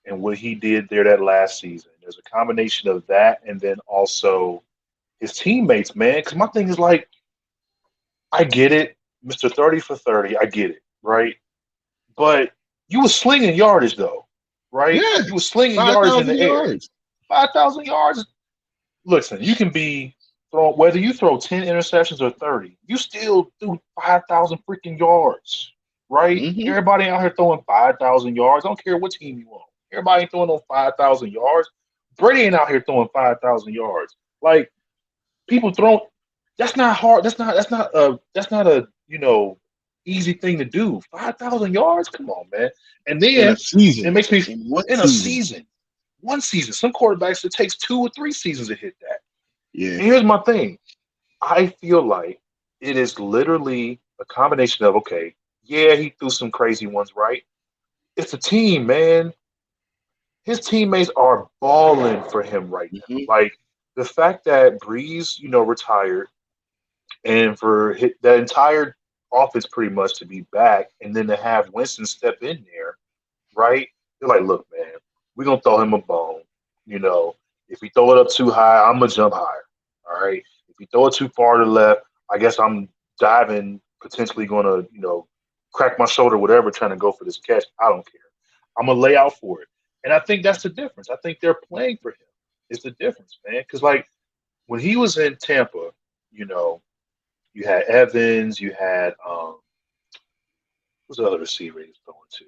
and what he did there that last season. There's a combination of that, and then also his teammates, man. Because my thing is like, I get it, Mister 30 for 30. I get it, right? But you was slinging yardage though, right? Yeah, You was slinging five yardage in thousand the air. yards. 5,000 yards. Listen, you can be throw whether you throw 10 interceptions or 30, you still threw 5,000 freaking yards, right? Hmm. Everybody out here throwing 5,000 yards. I don't care what team you on. Everybody ain't throwing no 5,000 yards. Brady ain't out here throwing 5,000 yards. Like people throw. That's not hard. That's not a easy thing to do. 5,000 yards. Come on, man. And In a then it season, makes me in one in a season. season, one season. Some quarterbacks it takes 2 or 3 seasons to hit that. Yeah, And here's my thing. I feel like it is literally a combination of okay, yeah, he threw some crazy ones, right? It's a team, man. His teammates are balling for him right now. hmm Like the fact that Breeze, retired, and for that entire offense pretty much to be back, and then to have Winston step in there, right? They're like, look, man, we're gonna throw him a bone. You know, if we throw it up too high, I'm gonna jump higher. All right. If we throw it too far to the left, I guess I'm diving, potentially gonna, crack my shoulder, whatever, trying to go for this catch. I don't care. I'm gonna lay out for it. And I think that's the difference. I think they're playing for him. It's the difference, man. Because like when he was in Tampa, you know, you had Evans, you had who's the other receiver he was throwing to?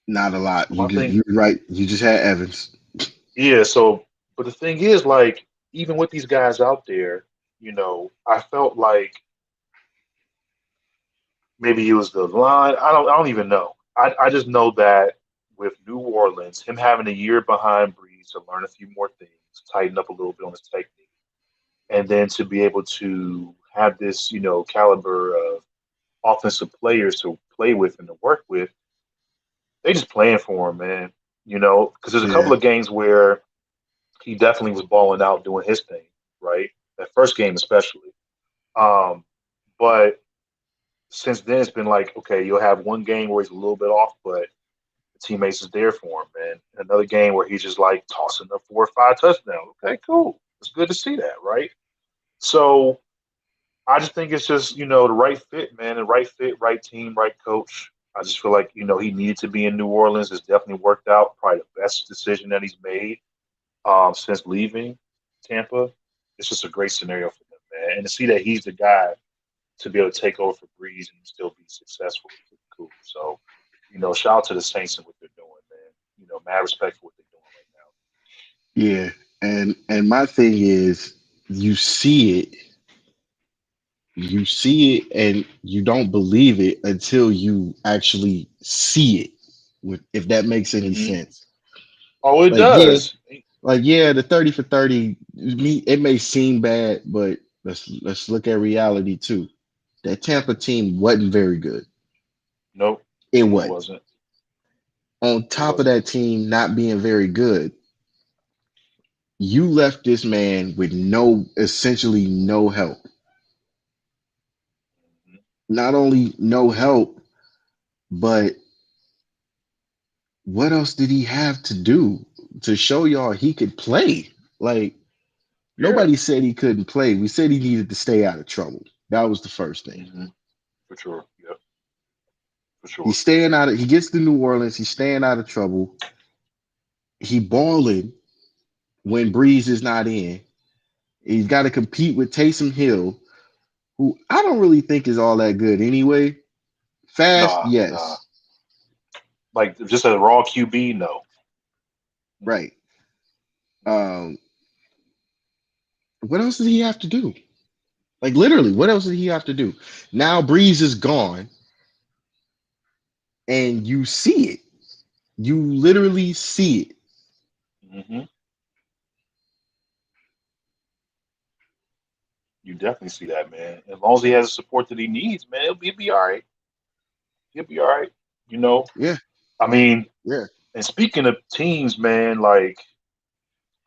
not a lot. So my thing, You're right. You just had Evans. yeah. So, but the thing is, like, even with these guys out there, I felt like maybe it was the line. I don't even know. I just know that with New Orleans, him having a year behind Breeze to learn a few more things, tighten up a little bit on his technique, and then to be able to have this, caliber of offensive players to play with and to work with, they just playing for him, man. Because there's a Yeah, couple of games where he definitely was balling out doing his thing, right? That first game especially. But since then it's been like, okay, you'll have one game where he's a little bit off, but the teammates is there for him, man. Another game where he's just like tossing up 4 or 5 touchdowns. Okay, cool. It's good to see that, right? So I just think it's just, the right fit, man. The right fit, right team, right coach. I just feel like, he needed to be in New Orleans. It's definitely worked out. Probably the best decision that he's made since leaving Tampa. It's just a great scenario for him, man. And to see that he's the guy to be able to take over for Breeze and still be successful is pretty cool. So, shout out to the Saints and what they're doing, man. Mad respect for what they're doing right Yeah, and my thing is, you see it, you see it, and you don't believe it until you actually see it. If that makes any now. sense. Oh, it Like yeah, does. like yeah, the 30 for 30, it may seem bad, but let's look at reality too. That Tampa team wasn't very good. Nope, It it wasn't. wasn't. On It top of wasn't. that team not being very good, you left this man with essentially no help. Mhm. Not only no help, but what else did he have to do to show y'all he could play? Like, Yeah. nobody said he couldn't play. We said he needed to stay out of trouble. That was the first thing. hmm For sure. Yep. For sure. He gets to New Orleans, he's staying out of trouble. He balling when Breeze is not in. He's got to compete with Taysom Hill, who I don't really think is all that good anyway. Fast, Nah, nah. yes. Like just a raw QB, no. Mm-mm. Right. Um, what else does he have to do? Like literally, what else did he have to do? Now Breeze is gone, and you see it. You literally see it. hmm You definitely see that, man. As long as he has the support that he needs, man, he'll be all right. He'll be all right. You know, Yeah, I mean, yeah. and speaking of teams, man, like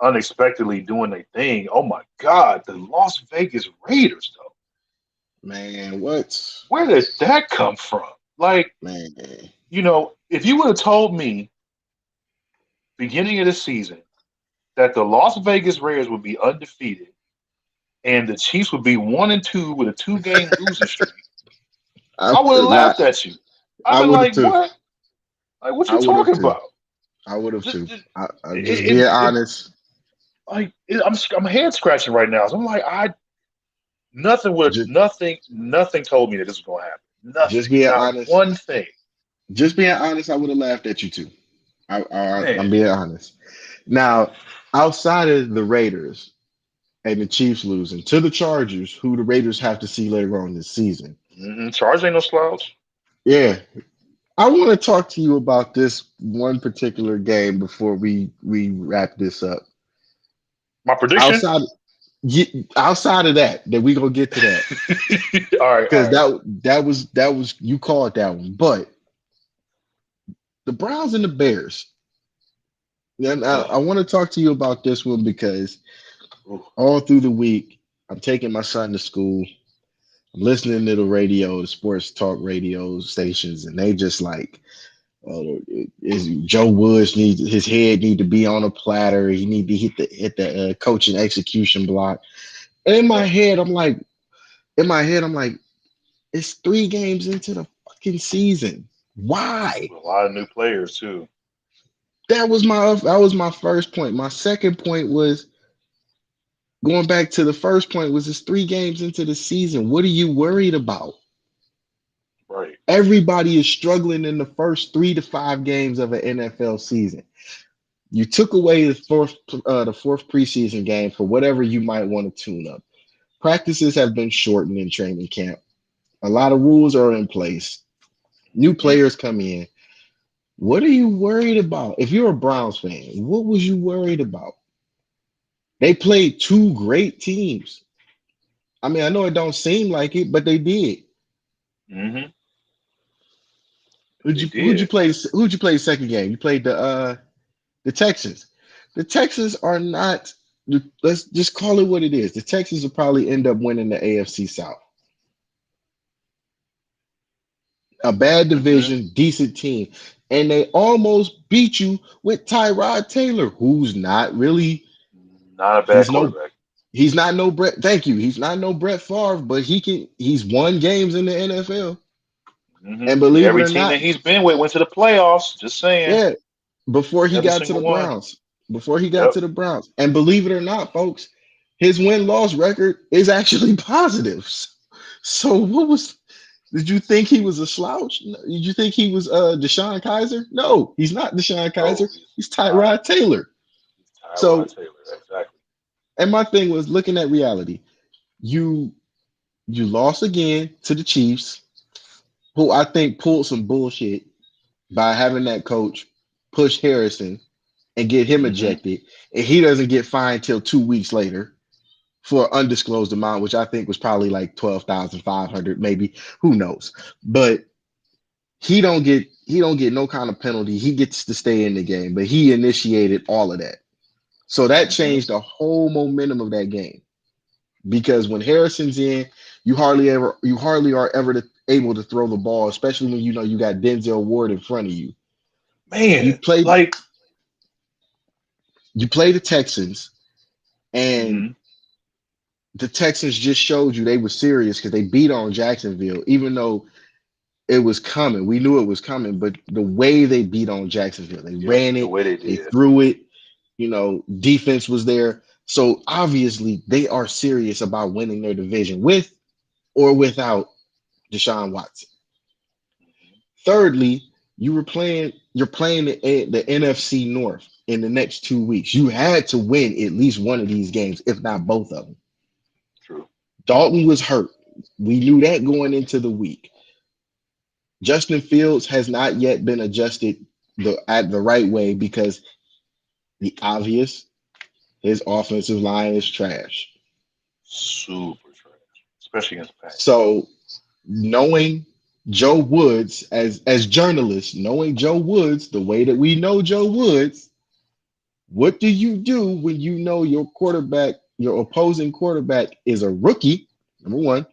unexpectedly doing their thing. Oh my God, the Las Vegas Raiders, though. Man, what? Where did that come from? Like, Man, if you would have told me beginning of the season that the Las Vegas Raiders would be undefeated and the Chiefs would be 1-2 with a 2-game losing streak, I I would have would not. laughed at you. I've I been would have like, too. what? Like, what you I would have talking too. about? I would have Just, too. just I'm just it, being it honest. like I'm head scratching right now. So I'm like, Just nothing told me that this was gonna happen. Nothing, just being not honest. one thing. Just being honest. I would have laughed at you too. Man, I'm being honest. Now, outside of the Raiders and the Chiefs losing to the Chargers, who the Raiders have to see later on this season. Charge ain't no slouch. Yeah, I want to talk to you about this one particular game before we wrap this up. My prediction. Outside outside of that we gonna get to that All because right. that was you called that one, but the Browns and the Bears. And I Oh, want to talk to you about this one because ooh, all through the week I'm taking my son to school. I'm listening to the radio, the sports talk radio stations, and they just like, Joe Woods needs his head need to be on a platter. He need to hit the coaching execution block. And yeah. in my head, I'm like, it's 3 games into the fucking season. Why? With a lot of new players too. That was my first point. My second point was going back to the first point was it's 3 games into the season. What are you worried about? Right. Everybody is struggling in the first 3 to 5 games of an NFL season. You took away the fourth preseason game for whatever you might want to tune up. Practices have been shortened in training camp. A lot of rules are in place. New hmm players come in. What are you worried about? If you're a Browns fan, what was you worried about? They played 2 great teams. I mean, I know it don't seem like it, but they did. hmm Who'd They you who'd you did. play? Who'd you play second game? You played the Texans. The Texans are not. Let's just call it what it is. The Texans will probably end up winning the AFC South. A bad Hmm. division, decent team, and they almost beat you with Tyrod Taylor, who's not really. Not a bad He's no. quarterback. He's not no Brett. Thank you. He's not no Brett Favre, but he can. He's won games in the NFL, and And believe it every or team not, that he's been with went to the playoffs. Just saying, yeah. Before he every got to single the one. Browns, before he got Yep. to the Browns, and believe it or not, folks, his win loss record is actually positive. So what was? Did you think he was a slouch? No. Did you think he was Deshaun Kaiser? No, he's not Deshaun No, Kaiser. he's He's not. Tyrod Taylor. He's Tyrod So, Taylor. Exactly. and my thing was looking at reality. You you lost again to the Chiefs, who I think pulled some bullshit by having that coach push Harrison and get him Hmm. ejected, and he doesn't get fined till 2 weeks later for an undisclosed amount, which I think was probably like 12,500, maybe. Who knows? But he don't get no kind of penalty. He gets to stay in the game, but he initiated all of that. So that Hmm. changed the whole momentum of that game. Because when Harrison's in, you hardly are ever able to throw the ball, especially when you know you got Denzel Ward in front of you. You Man, play like, you play the Texans, and hmm the Texans just showed you they were serious because they beat on Jacksonville, even though it was coming. We knew it was coming, but the way they beat on Jacksonville, they yep, ran the it, way they they did. threw it, defense was there. So obviously they are serious about winning their division with or without Deshaun Watson. Thirdly, you're playing the NFC North in the next 2 weeks. You had to win at least one of these games, if not both of them. True. Dalton was hurt. We knew that going into the week. Justin Fields has not yet been adjusted at the right way because the obvious, his offensive line is trash. Super trash, especially against the Packers. So knowing Joe Woods as journalists, knowing Joe Woods the way that we know Joe Woods, what do you do when you know your quarterback, your opposing quarterback is a rookie, number one,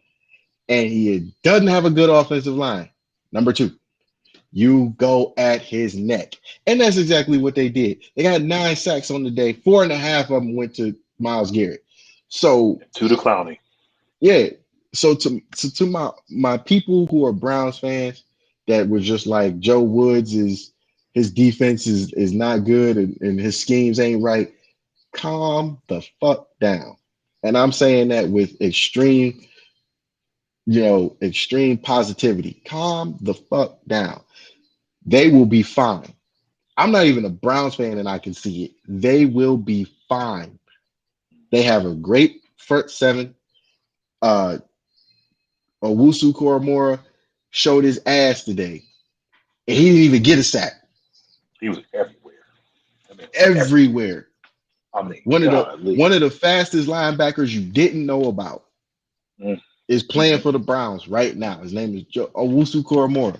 and he doesn't have a good offensive line? Number two, you go at his neck. And that's exactly what they did. They got 9 sacks on the day. Four and a half of them went to Miles Garrett. So And to the Clowney. yeah. So to my people who are Browns fans that were just like Joe Woods is his defense is not good and his schemes ain't right, calm the fuck down. And I'm saying that with extreme positivity. Calm the fuck down. They will be fine. I'm not even a Browns fan and I can see it. They will be fine. They have a great front seven. Uh Owusu Koromora showed his ass today. And he didn't even get a sack. He was everywhere. I mean, everywhere. Everywhere. I mean, One of the golly. one of the fastest linebackers you didn't know about Mm, is playing mm, for the Browns right now. His name is Owusu Koromora.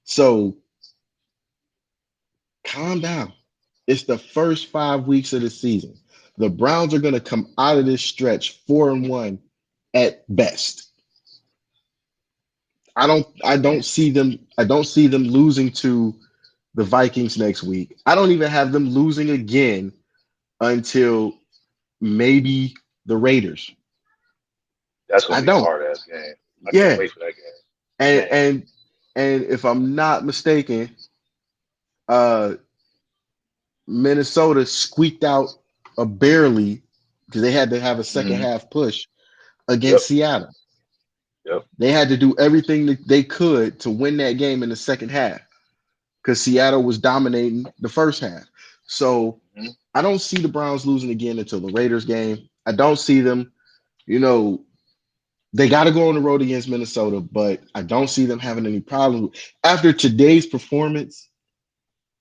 So calm down. It's the first 5 weeks of the season. The Browns are going to come out of this stretch 4-1 at best. I don't see them losing to the Vikings next week. I don't even have them losing again until maybe the Raiders. that's gonna I be a don't. hard ass game. I can't Yeah. wait for that game. And Man, and and if I'm not mistaken, uh Minnesota squeaked out a barely because they had to have a second hmm half push yep, against Seattle. yep, They had to do everything that they could to win that game in the second half because Seattle was dominating the first half. So hmm I don't see the Browns losing again until the Raiders game. I don't see them, you know, they got to go on the road against Minnesota, but I don't see them having any problem after today's performance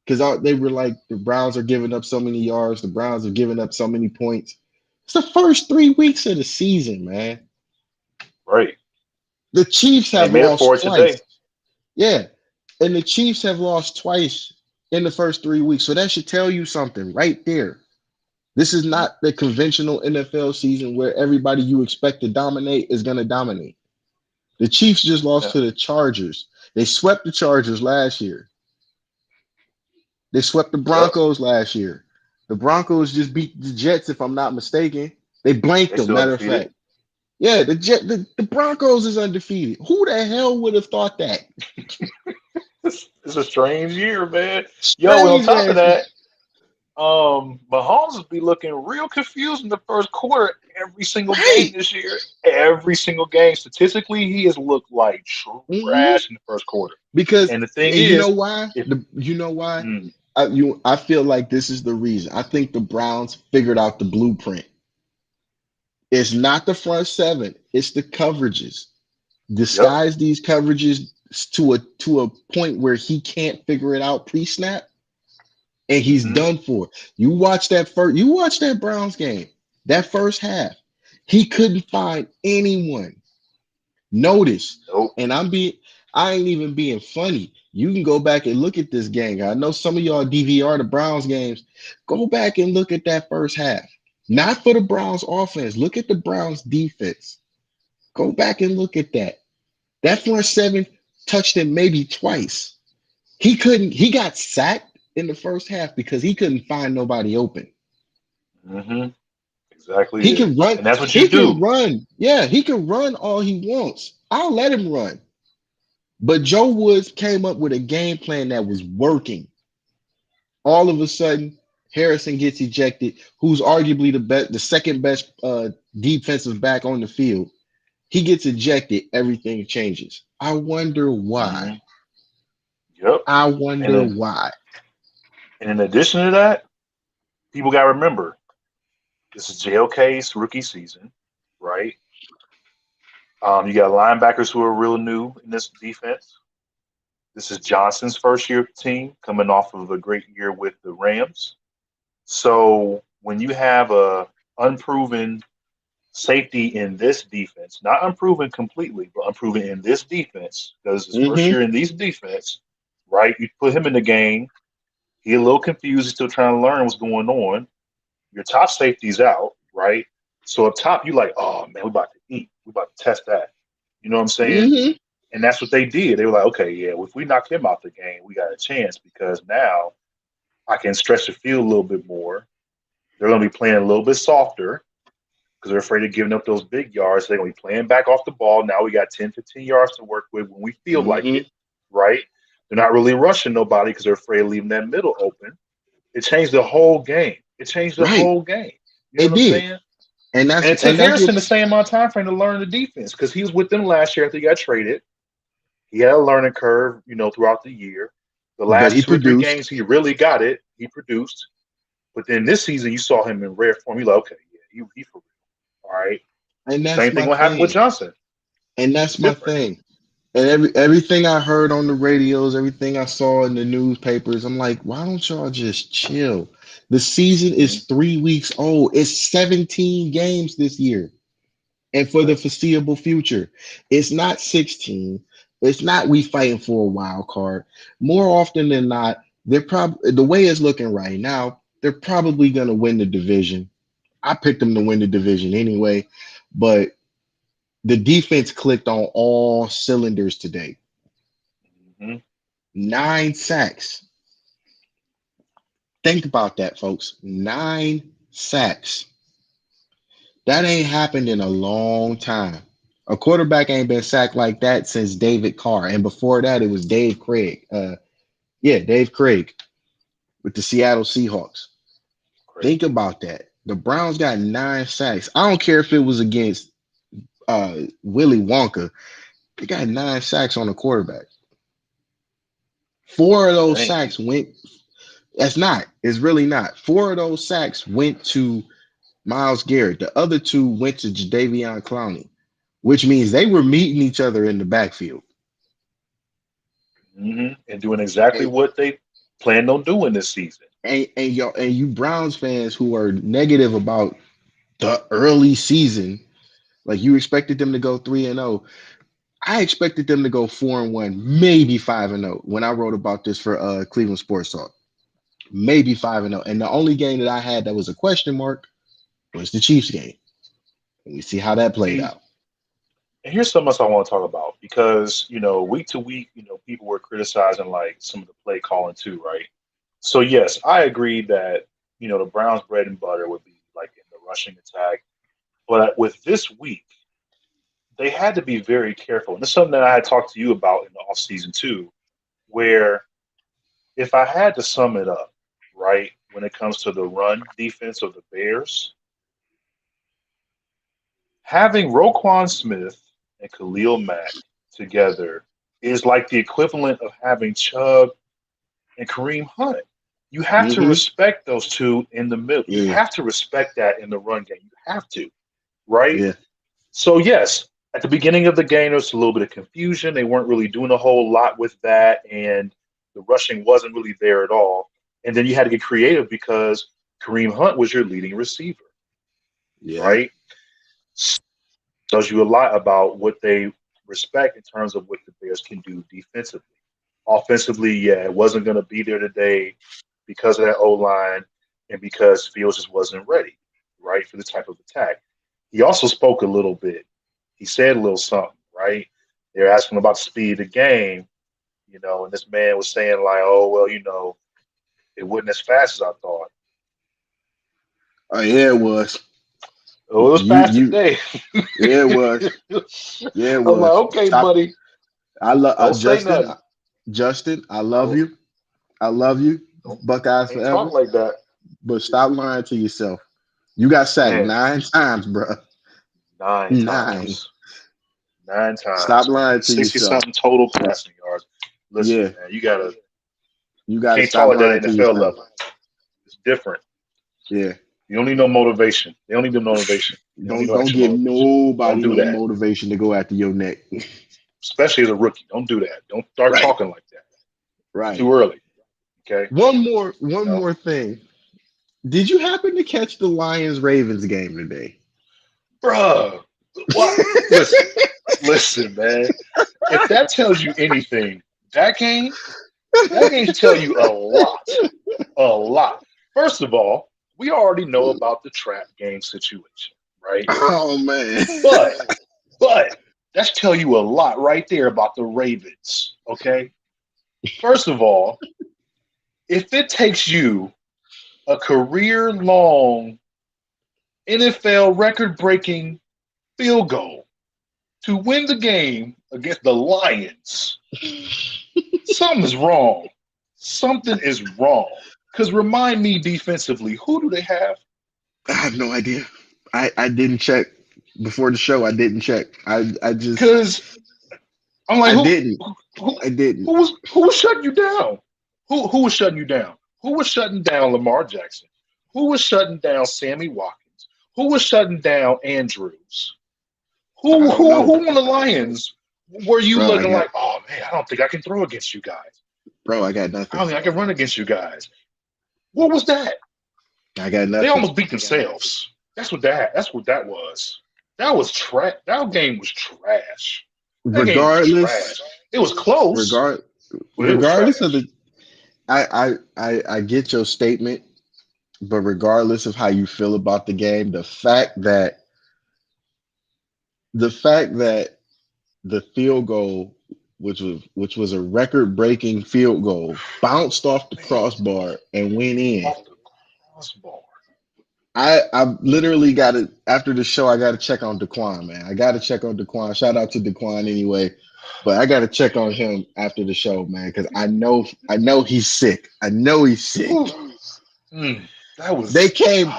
because they were like the Browns are giving up so many yards, the Browns are giving up so many points. It's the first 3 weeks of the season, man. right. The Chiefs And they have made up for lost it today. twice. Yeah. And the Chiefs have lost twice in the first 3 weeks. So that should tell you something right there. This is Hmm. not the conventional NFL season where everybody you expect to dominate is going to dominate. The Chiefs just lost Yeah, to the Chargers. They swept the Chargers last year. They swept the Yep. Broncos last year. The Broncos just beat the Jets, if I'm not mistaken. They blanked They them. still Matter of undefeated. fact, yeah, the Broncos is undefeated. Who the hell would have thought that? It's a strange year, man. Yo, and on Strange top of ass. that, Mahomes will be looking real confused in the first quarter every single game Right. this year. Every single game. Statistically, he has looked like Hmm. trash in the first quarter. Because And the thing and you know is, why? if You know why? mm, I feel like this is the reason. I think the Browns figured out the blueprint. It's not the front seven, it's the coverages. yep, Disguise these coverages to a point where he can't figure it out pre-snap and he's hmm done for. You watch that Browns game. That first half. He couldn't find anyone. Notice, nope, and I ain't even being funny. You can go back and look at this game. I know some of y'all DVR the Browns games. Go back and look at that first half. Not for the Browns offense. Look at the Browns defense. Go back and look at that. That front seven touched him maybe twice. He got sacked in the first half because he couldn't find nobody open. hmm exactly He it. can run, And that's what you he can do. run. Yeah, he can run all he wants. I'll let him run. But Joe Woods came up with a game plan that was working. All of a sudden, Harrison gets ejected, who's arguably the second best defensive back on the field. He gets ejected, everything changes. I wonder why. hmm Yep. I And wonder then, why. and in addition to that, people got to remember this is JOK's rookie season, right? You got linebackers who are real new in this defense. This is Johnson's first year team coming off of a great year with the Rams. So when you have a unproven safety in this defense, not unproven completely, but unproven in this defense, because his first Hmm. year in these defense, right? You put him in the game, he a little confused, he's still trying to learn what's going on. Your top safety's out, right? So up top, you like, oh man, we about to eat. We about to test that. You know what I'm saying? Hmm. And that's what they did. They were like, okay, yeah, if we knock him out the game, we got a chance because now I can stretch the field a little bit more. They're going to be playing a little bit softer because they're afraid of giving up those big yards. They're going to be playing back off the ball. Now we got 10, 15 yards to work with when we feel like Hmm. it, right? They're not really rushing nobody because they're afraid of leaving that middle open. It changed the whole game. It changed the Right. whole game. You know It what I'm did. saying? And And that's it took and that's what Harrison the same amount of time frame to learn the defense because he was with them last year after he got traded. He had a learning curve, throughout the year. The but last he two or three produced. games, he really got it. He produced. But then this season, you saw him in rare form. You're like, okay, yeah, he for real. All right. And that's Same thing my will happen with thing. Johnson. And It's that's my different. thing. And everything I heard on the radios, everything I saw in the newspapers, I'm like, why don't y'all just chill? The season Mm-hmm. is 3 weeks old. It's 17 games this year. And for the Right. foreseeable future, it's not 16. It's not we fighting for a wild card. More often than not, they're probably the way it's looking right now, they're probably gonna win the division. I picked them to win the division anyway, but the defense clicked on all cylinders today. Mm-hmm. 9 sacks. Think about that, folks. 9 sacks. That ain't happened in a long time. A quarterback ain't been sacked like that since David Carr. And before that, it was Dave Craig. Yeah, Dave Craig with the Seattle Seahawks. Crazy. Think about that. The Browns got 9 sacks. I don't care if it was against Willy Wonka. They got 9 sacks on the quarterback. Four of That those ain't sacks easy. went. That's not. It's really not. Four of those sacks went to Miles Garrett. The other two went to Jadeveon Clowney, which means they were meeting each other in the backfield. And doing exactly And what they planned on doing this season. and you Browns fans who are negative about the early season, like you expected them to go 3-0. I expected them to go 4-1, maybe 5-0 when I wrote about this for Cleveland Sports Talk. Maybe 5-0. And the only game that I had that was a question mark was the Chiefs game. And we see how that played See, out. And here's something else I want to talk about because, week to week, people were criticizing like some of the play calling too, right? So yes, I agree that, the Browns' bread and butter would be like in the rushing attack. But with this week, they had to be very careful. And it's something that I had talked to you about in the offseason too, where if I had to sum it up, right, when it comes to the run defense of the Bears, having Roquan Smith and Khalil Mack together is like the equivalent of having Chubb and Kareem Hunt. You have to Mm-hmm. respect those two in the middle. You Yeah. have to respect that in the run game. You have to, right? Yeah. So yes, at the beginning of the game, there was a little bit of confusion. They weren't really doing a whole lot with that, and the rushing wasn't really there at all. And then you had to get creative because Kareem Hunt was your leading receiver, Yeah. right? Tells you a lot about what they respect in terms of what the Bears can do defensively. Offensively, yeah, it wasn't going to be there today because of that O line and because Fields just wasn't ready, right, for the type of attack. He also spoke a little bit. He said a little something, right? They're asking about the speed of the game, and this man was saying like, "Oh well, it wasn't as fast as I thought. Oh yeah, it was. Oh, it was You fast you today." yeah, it was. Yeah, it I'm like, was. "Okay, Stop. buddy, I love don't say Justin. nothing. Justin, I love I you. I love you. don't Buckeyes can't talk forever. like that, But stop lying to yourself. You got sacked man." 9 times, bro. Nine 9. times. Nine Stop times, man. lying to 60 yourself. something total passing yards. Listen, Yeah, man, you you got to can't stop talk at that lying to NFL yourself. level. It's different. Yeah. You don't need no motivation. They don't need no motivation. They don't need no Don't extra give motivation. Don't nobody do no that. motivation to go after your neck. Especially as a rookie. Don't do that. Don't start Right. talking like that. It's Right. too early. Okay. One No. more thing. Did you happen to catch the Lions Ravens game today? Bruh. What? Listen. Listen, man. If that tells you anything, that game, that game should tell you a lot. A lot. First of all, we already know about the trap game situation, right? Oh man. But, but that's tell you a lot right there about the Ravens. Okay. First of all, if it takes you a career long NFL record breaking field goal to win the game against the Lions, something is wrong. Something is wrong. Because remind me defensively, who do they have? I have no idea. I didn't check before the show. I didn't check. I just Because I'm like, I who, didn't. who, I didn't. who was shutting you down? Who was shutting you down? Who was shutting down Lamar Jackson? Who was shutting down Sammy Watkins? Who was shutting down Andrews? I don't Who know. on the Lions were you Bro, looking like, oh man, I don't think I can throw against you guys. I got I nothing. don't think I can run against you guys. What was that? I got They nothing. almost beat themselves. That's what that was. That was trash. That game was trash. That game was Regardless, trash. It was close, regard but it was regardless of the trash. I get your statement, but regardless of how you feel about the game, the fact that the field goal, which was a record breaking field goal, bounced off the Man, crossbar and went in. off the crossbar. I literally got to after the show. I got to check on Daquan, man. I got to check on Daquan. Shout out to Daquan anyway, but I got to check on him after the show, man, because I know he's sick. I know he's sick. Whew. That They was. came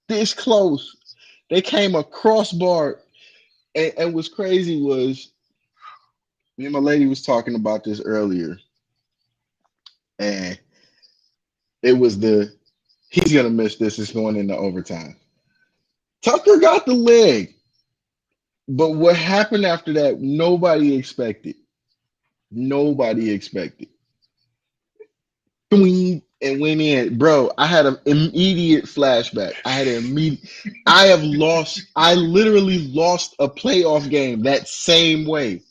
this close. They came a crossbar, and what's crazy was me and my lady was talking about this earlier, and it was he's gonna miss this. It's going into overtime. Tucker got the leg. But what happened after that, nobody expected. Nobody expected. Twing, and went in. Bro, I had an immediate flashback. I literally lost a playoff game that same way.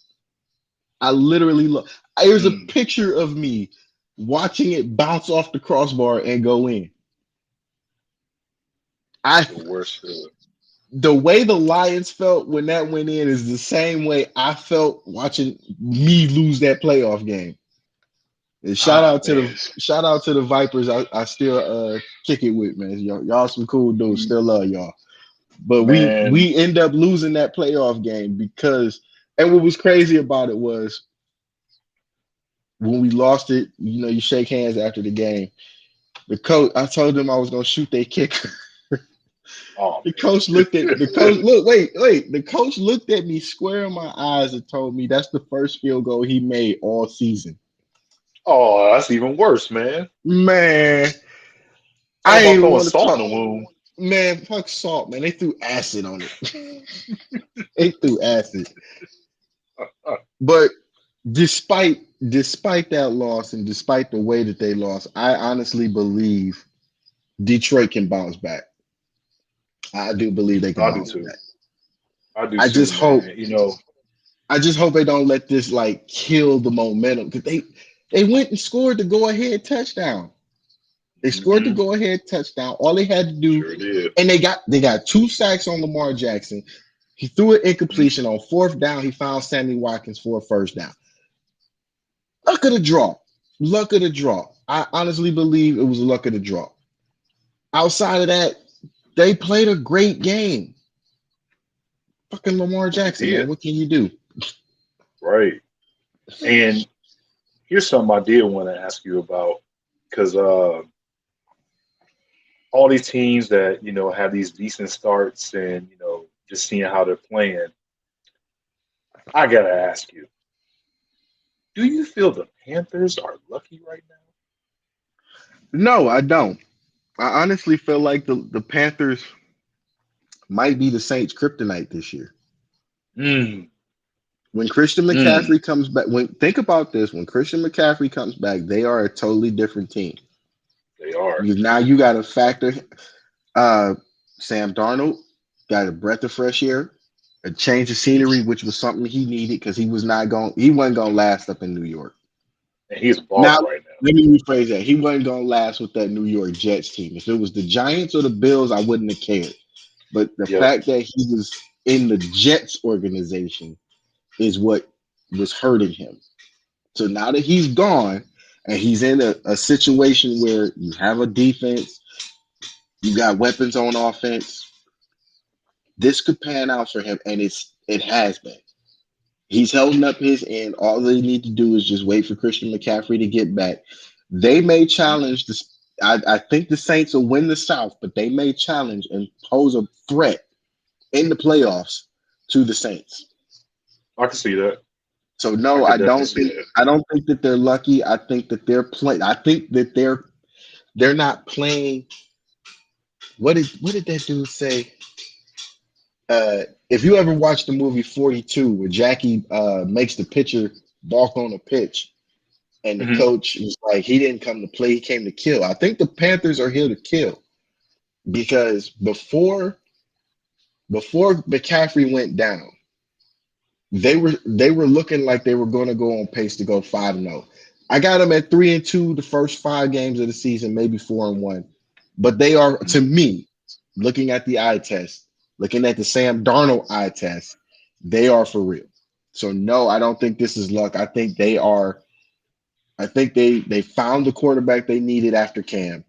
I literally lost. There's a mm, picture of me watching it bounce off the crossbar and go in. I the worst feeling. the way the Lions felt when that went in is the same way I felt watching me lose that playoff game. And Ah man, shout out to the Vipers. I still kick it with, man. Y'all some cool dudes. Still love y'all. But man. we end up losing that playoff game because, and what was crazy about it was when we lost it, you shake hands after the game. The coach, I told them I was gonna shoot their kicker. Oh The coach looked at the man. coach. Look, wait. The coach looked at me square in my eyes and told me that's the first field goal he made all season. Oh, that's even worse, man. Man, I Talk ain't about even throwing want to salt talk. in the wound. Man, fuck salt, man. They threw acid on it. They threw acid. But despite that loss and despite the way that they lost, I honestly believe Detroit can bounce back. I do believe they can I do bounce too. back. I do I too, just hope man. You know. I just hope they don't let this like kill the momentum because they went and scored the go ahead touchdown. They scored the Hmm. go ahead touchdown. All they had to do, Sure did. and they got two sacks on Lamar Jackson. He threw an Mhm. incompletion on fourth down. He found Sammy Watkins for a first down. Luck of the draw. Luck of the draw. I honestly believe it was luck of the draw. Outside of that, they played a great game. Fucking Lamar They Jackson, man. did. What can you do? Right. And here's something I did want to ask you about because all these teams that have these decent starts and just seeing how they're playing, I gotta ask you, do you feel the Panthers are lucky right No, I don't. I honestly feel like the Panthers might be the Saints' kryptonite this year. now? Mm, When Christian mm, McCaffrey comes back, think about this, when Christian McCaffrey comes back, they are a totally different team. they are. You got to factor uh Sam Darnold got a breath of fresh air, a change of scenery, which was something he needed because he wasn't gonna last up in New York. And he's Now balling right now. let me rephrase that. He wasn't gonna last with that New York Jets team. If it was the Giants or the Bills, I wouldn't have cared. But the Yep. fact that he was in the Jets organization is what was hurting him. So now that he's gone and he's in a situation where you have a defense, you got weapons on offense, this could pan out for him, and it has been. He's holding up his end. All they need to do is just wait for Christian McCaffrey to get back. They may Mhm. challenge this. I think the Saints will win the South, but they may challenge and pose a threat in the playoffs to the Saints. I can see that. So I no, could definitely see that. I don't think that they're lucky. I think that they're playing. I think that they're not playing. What did that dude say? If you ever watched the movie 42, where Jackie makes the pitcher balk on a pitch, and the Hmm. coach was like, he didn't come to play, he came to kill. I think the Panthers are here to kill because before McCaffrey went down, they were looking like they were going to go on pace to go 5-0. I got them at 3-2 the first 5 games of the season, maybe 4-1. But they are, to me, looking at the eye test, looking at the Sam Darnold eye test, they are for real. So no, I don't think this is luck. I think they are. I think they found the quarterback they needed after Cam,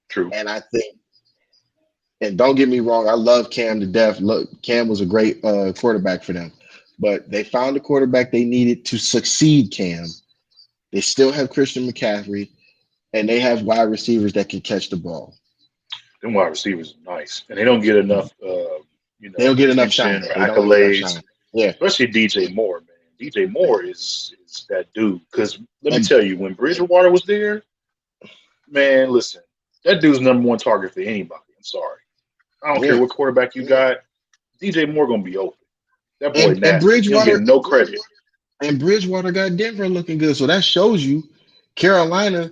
True. and I think. And don't get me wrong, I love Cam to death. Look, Cam was a great quarterback for them, but they found the quarterback they needed to succeed. Cam. They still have Christian McCaffrey, and they have wide receivers that can catch the ball. Them wide receivers are nice, and they don't get enough, They don't get enough attention shine. or They don't get enough accolades. shine. Yeah, Especially DJ Moore, man. DJ Moore is that dude. Because let me and tell you, when Bridgewater was there, man, listen, that dude's number one target for anybody. I'm sorry. I don't care yeah, what quarterback you got. DJ Moore gonna be open. That boy and nasty. He don't get Bridgewater no credit. got Denver looking good. So that shows you Carolina.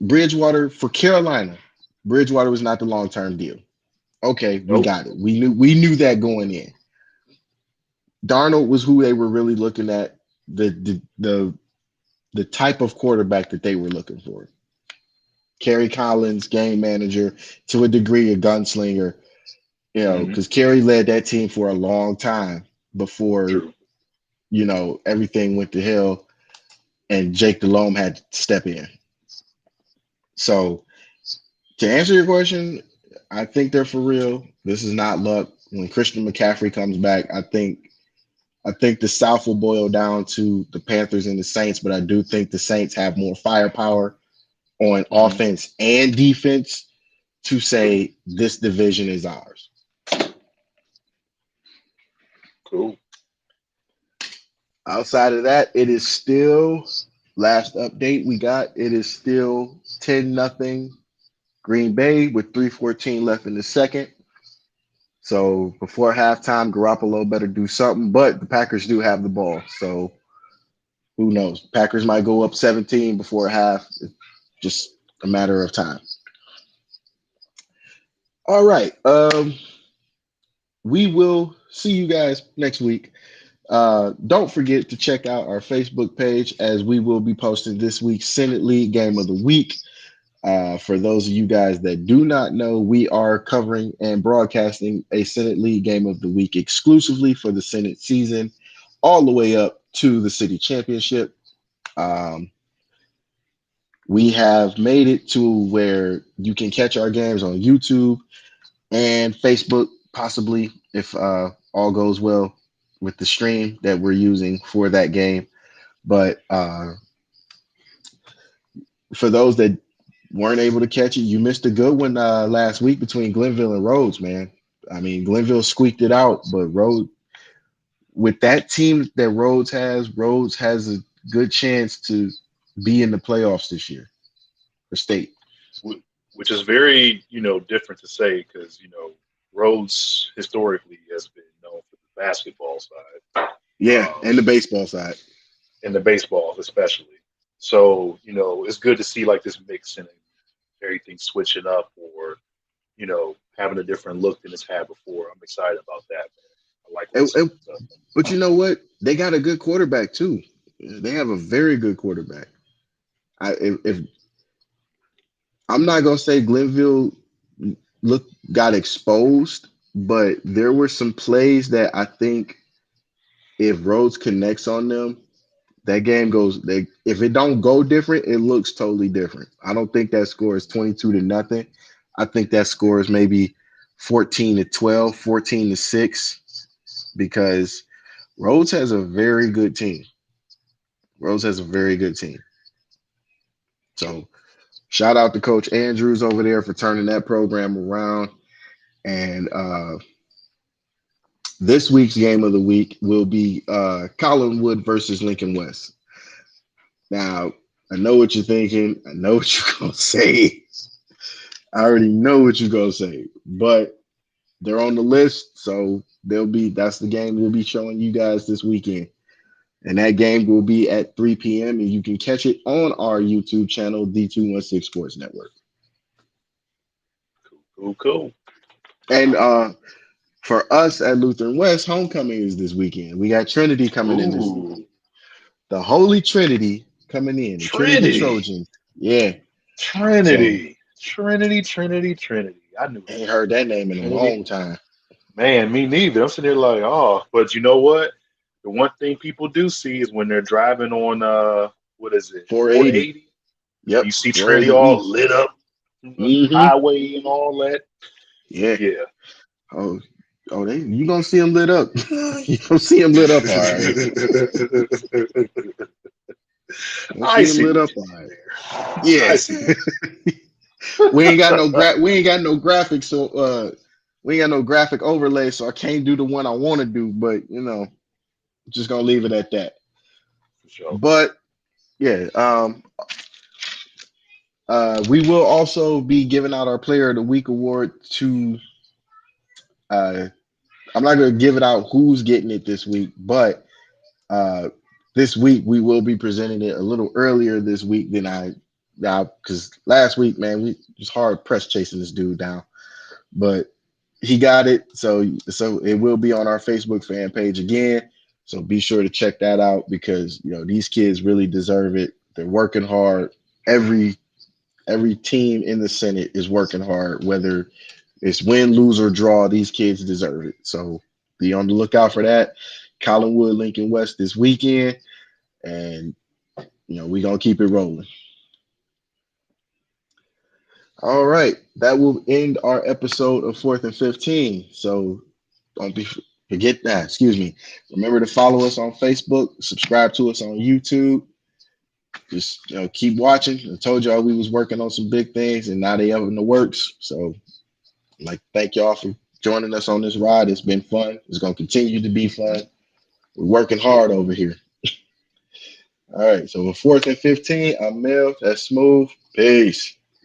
Bridgewater for Carolina. Bridgewater was not the long term deal. Okay, we Nope. got it. We knew that going in. Darnold was who they were really looking at. The type of quarterback that they were looking for. Kerry Collins, game manager, to a degree, a gunslinger. Hmm. because Kerry led that team for a long time before, True. everything went to hell and Jake Delhomme had to step in. So to answer your question, I think they're for real. This is not luck. When Christian McCaffrey comes back, I think the South will boil down to the Panthers and the Saints, but I do think the Saints have more firepower on Hmm. offense and defense to True. say this division is ours. Cool. Outside of that, it is still last update we got. It is still 10-0 Green Bay with 3:14 left in the second. So before halftime, Garoppolo better do something. But the Packers do have the ball, so who knows? Packers might go up 17 before half. It's just a matter of time. All right. We will see you guys next week. Don't forget to check out our Facebook page as we will be posting this week's Senate League Game of the Week. For those of you guys that do not know, we are covering and broadcasting a Senate League Game of the Week exclusively for the Senate season, all the way up to the city championship. Um, we have made it to where you can catch our games on YouTube and Facebook, possibly if all goes well with the stream that we're using for that game. But for those that weren't able to catch it, you missed a good one last week between Glenville and Rhodes, man. I mean, Glenville squeaked it out, but Rhodes, with that team that Rhodes has a good chance to be in the playoffs this year for state. Wh- Which is very, different to say because, Rhodes historically has been known for the basketball side, Yeah, um, and the baseball side. and the baseball especially. So, it's good to see like this mix and everything switching up or, having a different look than it's had before. I'm excited about that, man. I like what I And, see. and But you know what? They got a good quarterback too. They have a very good quarterback. If I'm not gonna say Glenville look got exposed, but there were some plays that I think if Rhodes connects on them, that game goes. If it don't go different, it looks totally different. I don't think that score is 22-0. I think that score is maybe 14-12, 14-6, because Rhodes has a very good team. Rhodes has a very good team. True. So shout out to Coach Andrews over there for turning that program around. And this week's game of the week will be Collinwood versus Lincoln West. Now, I know what you're thinking. I know what you're going to say. I already know what you're going to say. But they're on the list. So that's the game we'll be showing you guys this weekend. And that game will be at 3 p.m. And you can catch it on our YouTube channel, D216 Sports Network. Cool, cool, cool. And for us at Lutheran West, homecoming is this weekend. We got Trinity coming in this Ooh, weekend. The Holy Trinity coming in, the Trinity Trinity. Trojans. Yeah. So Trinity. Trinity, Trinity, Trinity. I knew it. ain't heard that name in a Trinity. long time. Man, me neither. I'm sitting there like, oh, but you know what? The one thing people do see is when they're driving on what is it, 480. 480? You Yep. see Trinity 480 all East. lit up on the Mm-hmm. highway and all that. Yeah. Yeah. Oh, you gonna see them lit up. You gonna see them lit up, all right. You gonna I see them see lit what up, you all did right. there. I Yeah. see what We ain't got no graphics, so we ain't got no graphic overlay, so I can't do the one I want to do. But just gonna leave it at that. for sure. But yeah, we will also be giving out our Player of the Week award to. Uh, I'm not gonna give it out who's getting it this week, but uh, this week we will be presenting it a little earlier this week than because last week, man, we was hard pressed chasing this dude down, but he got it. So it will be on our Facebook fan page again. So be sure to check that out because these kids really deserve it. They're working hard. Every team in the Senate is working hard, whether It's win, lose, or draw. These kids deserve it. So be on the lookout for that. Collinwood, Lincoln West this weekend. And, we're going to keep it rolling. All right. That will end our episode of 4th and 15. So don't forget that. Excuse me. Remember to follow us on Facebook, subscribe to us on YouTube. Just keep watching. I told y'all we was working on some big things, and now they up in the works. So, thank y'all for joining us on this ride. It's been fun. It's gonna continue to be fun. We're working hard over here. All right. So, for 4th and 15, I'm Mel. That's Smooth. Peace.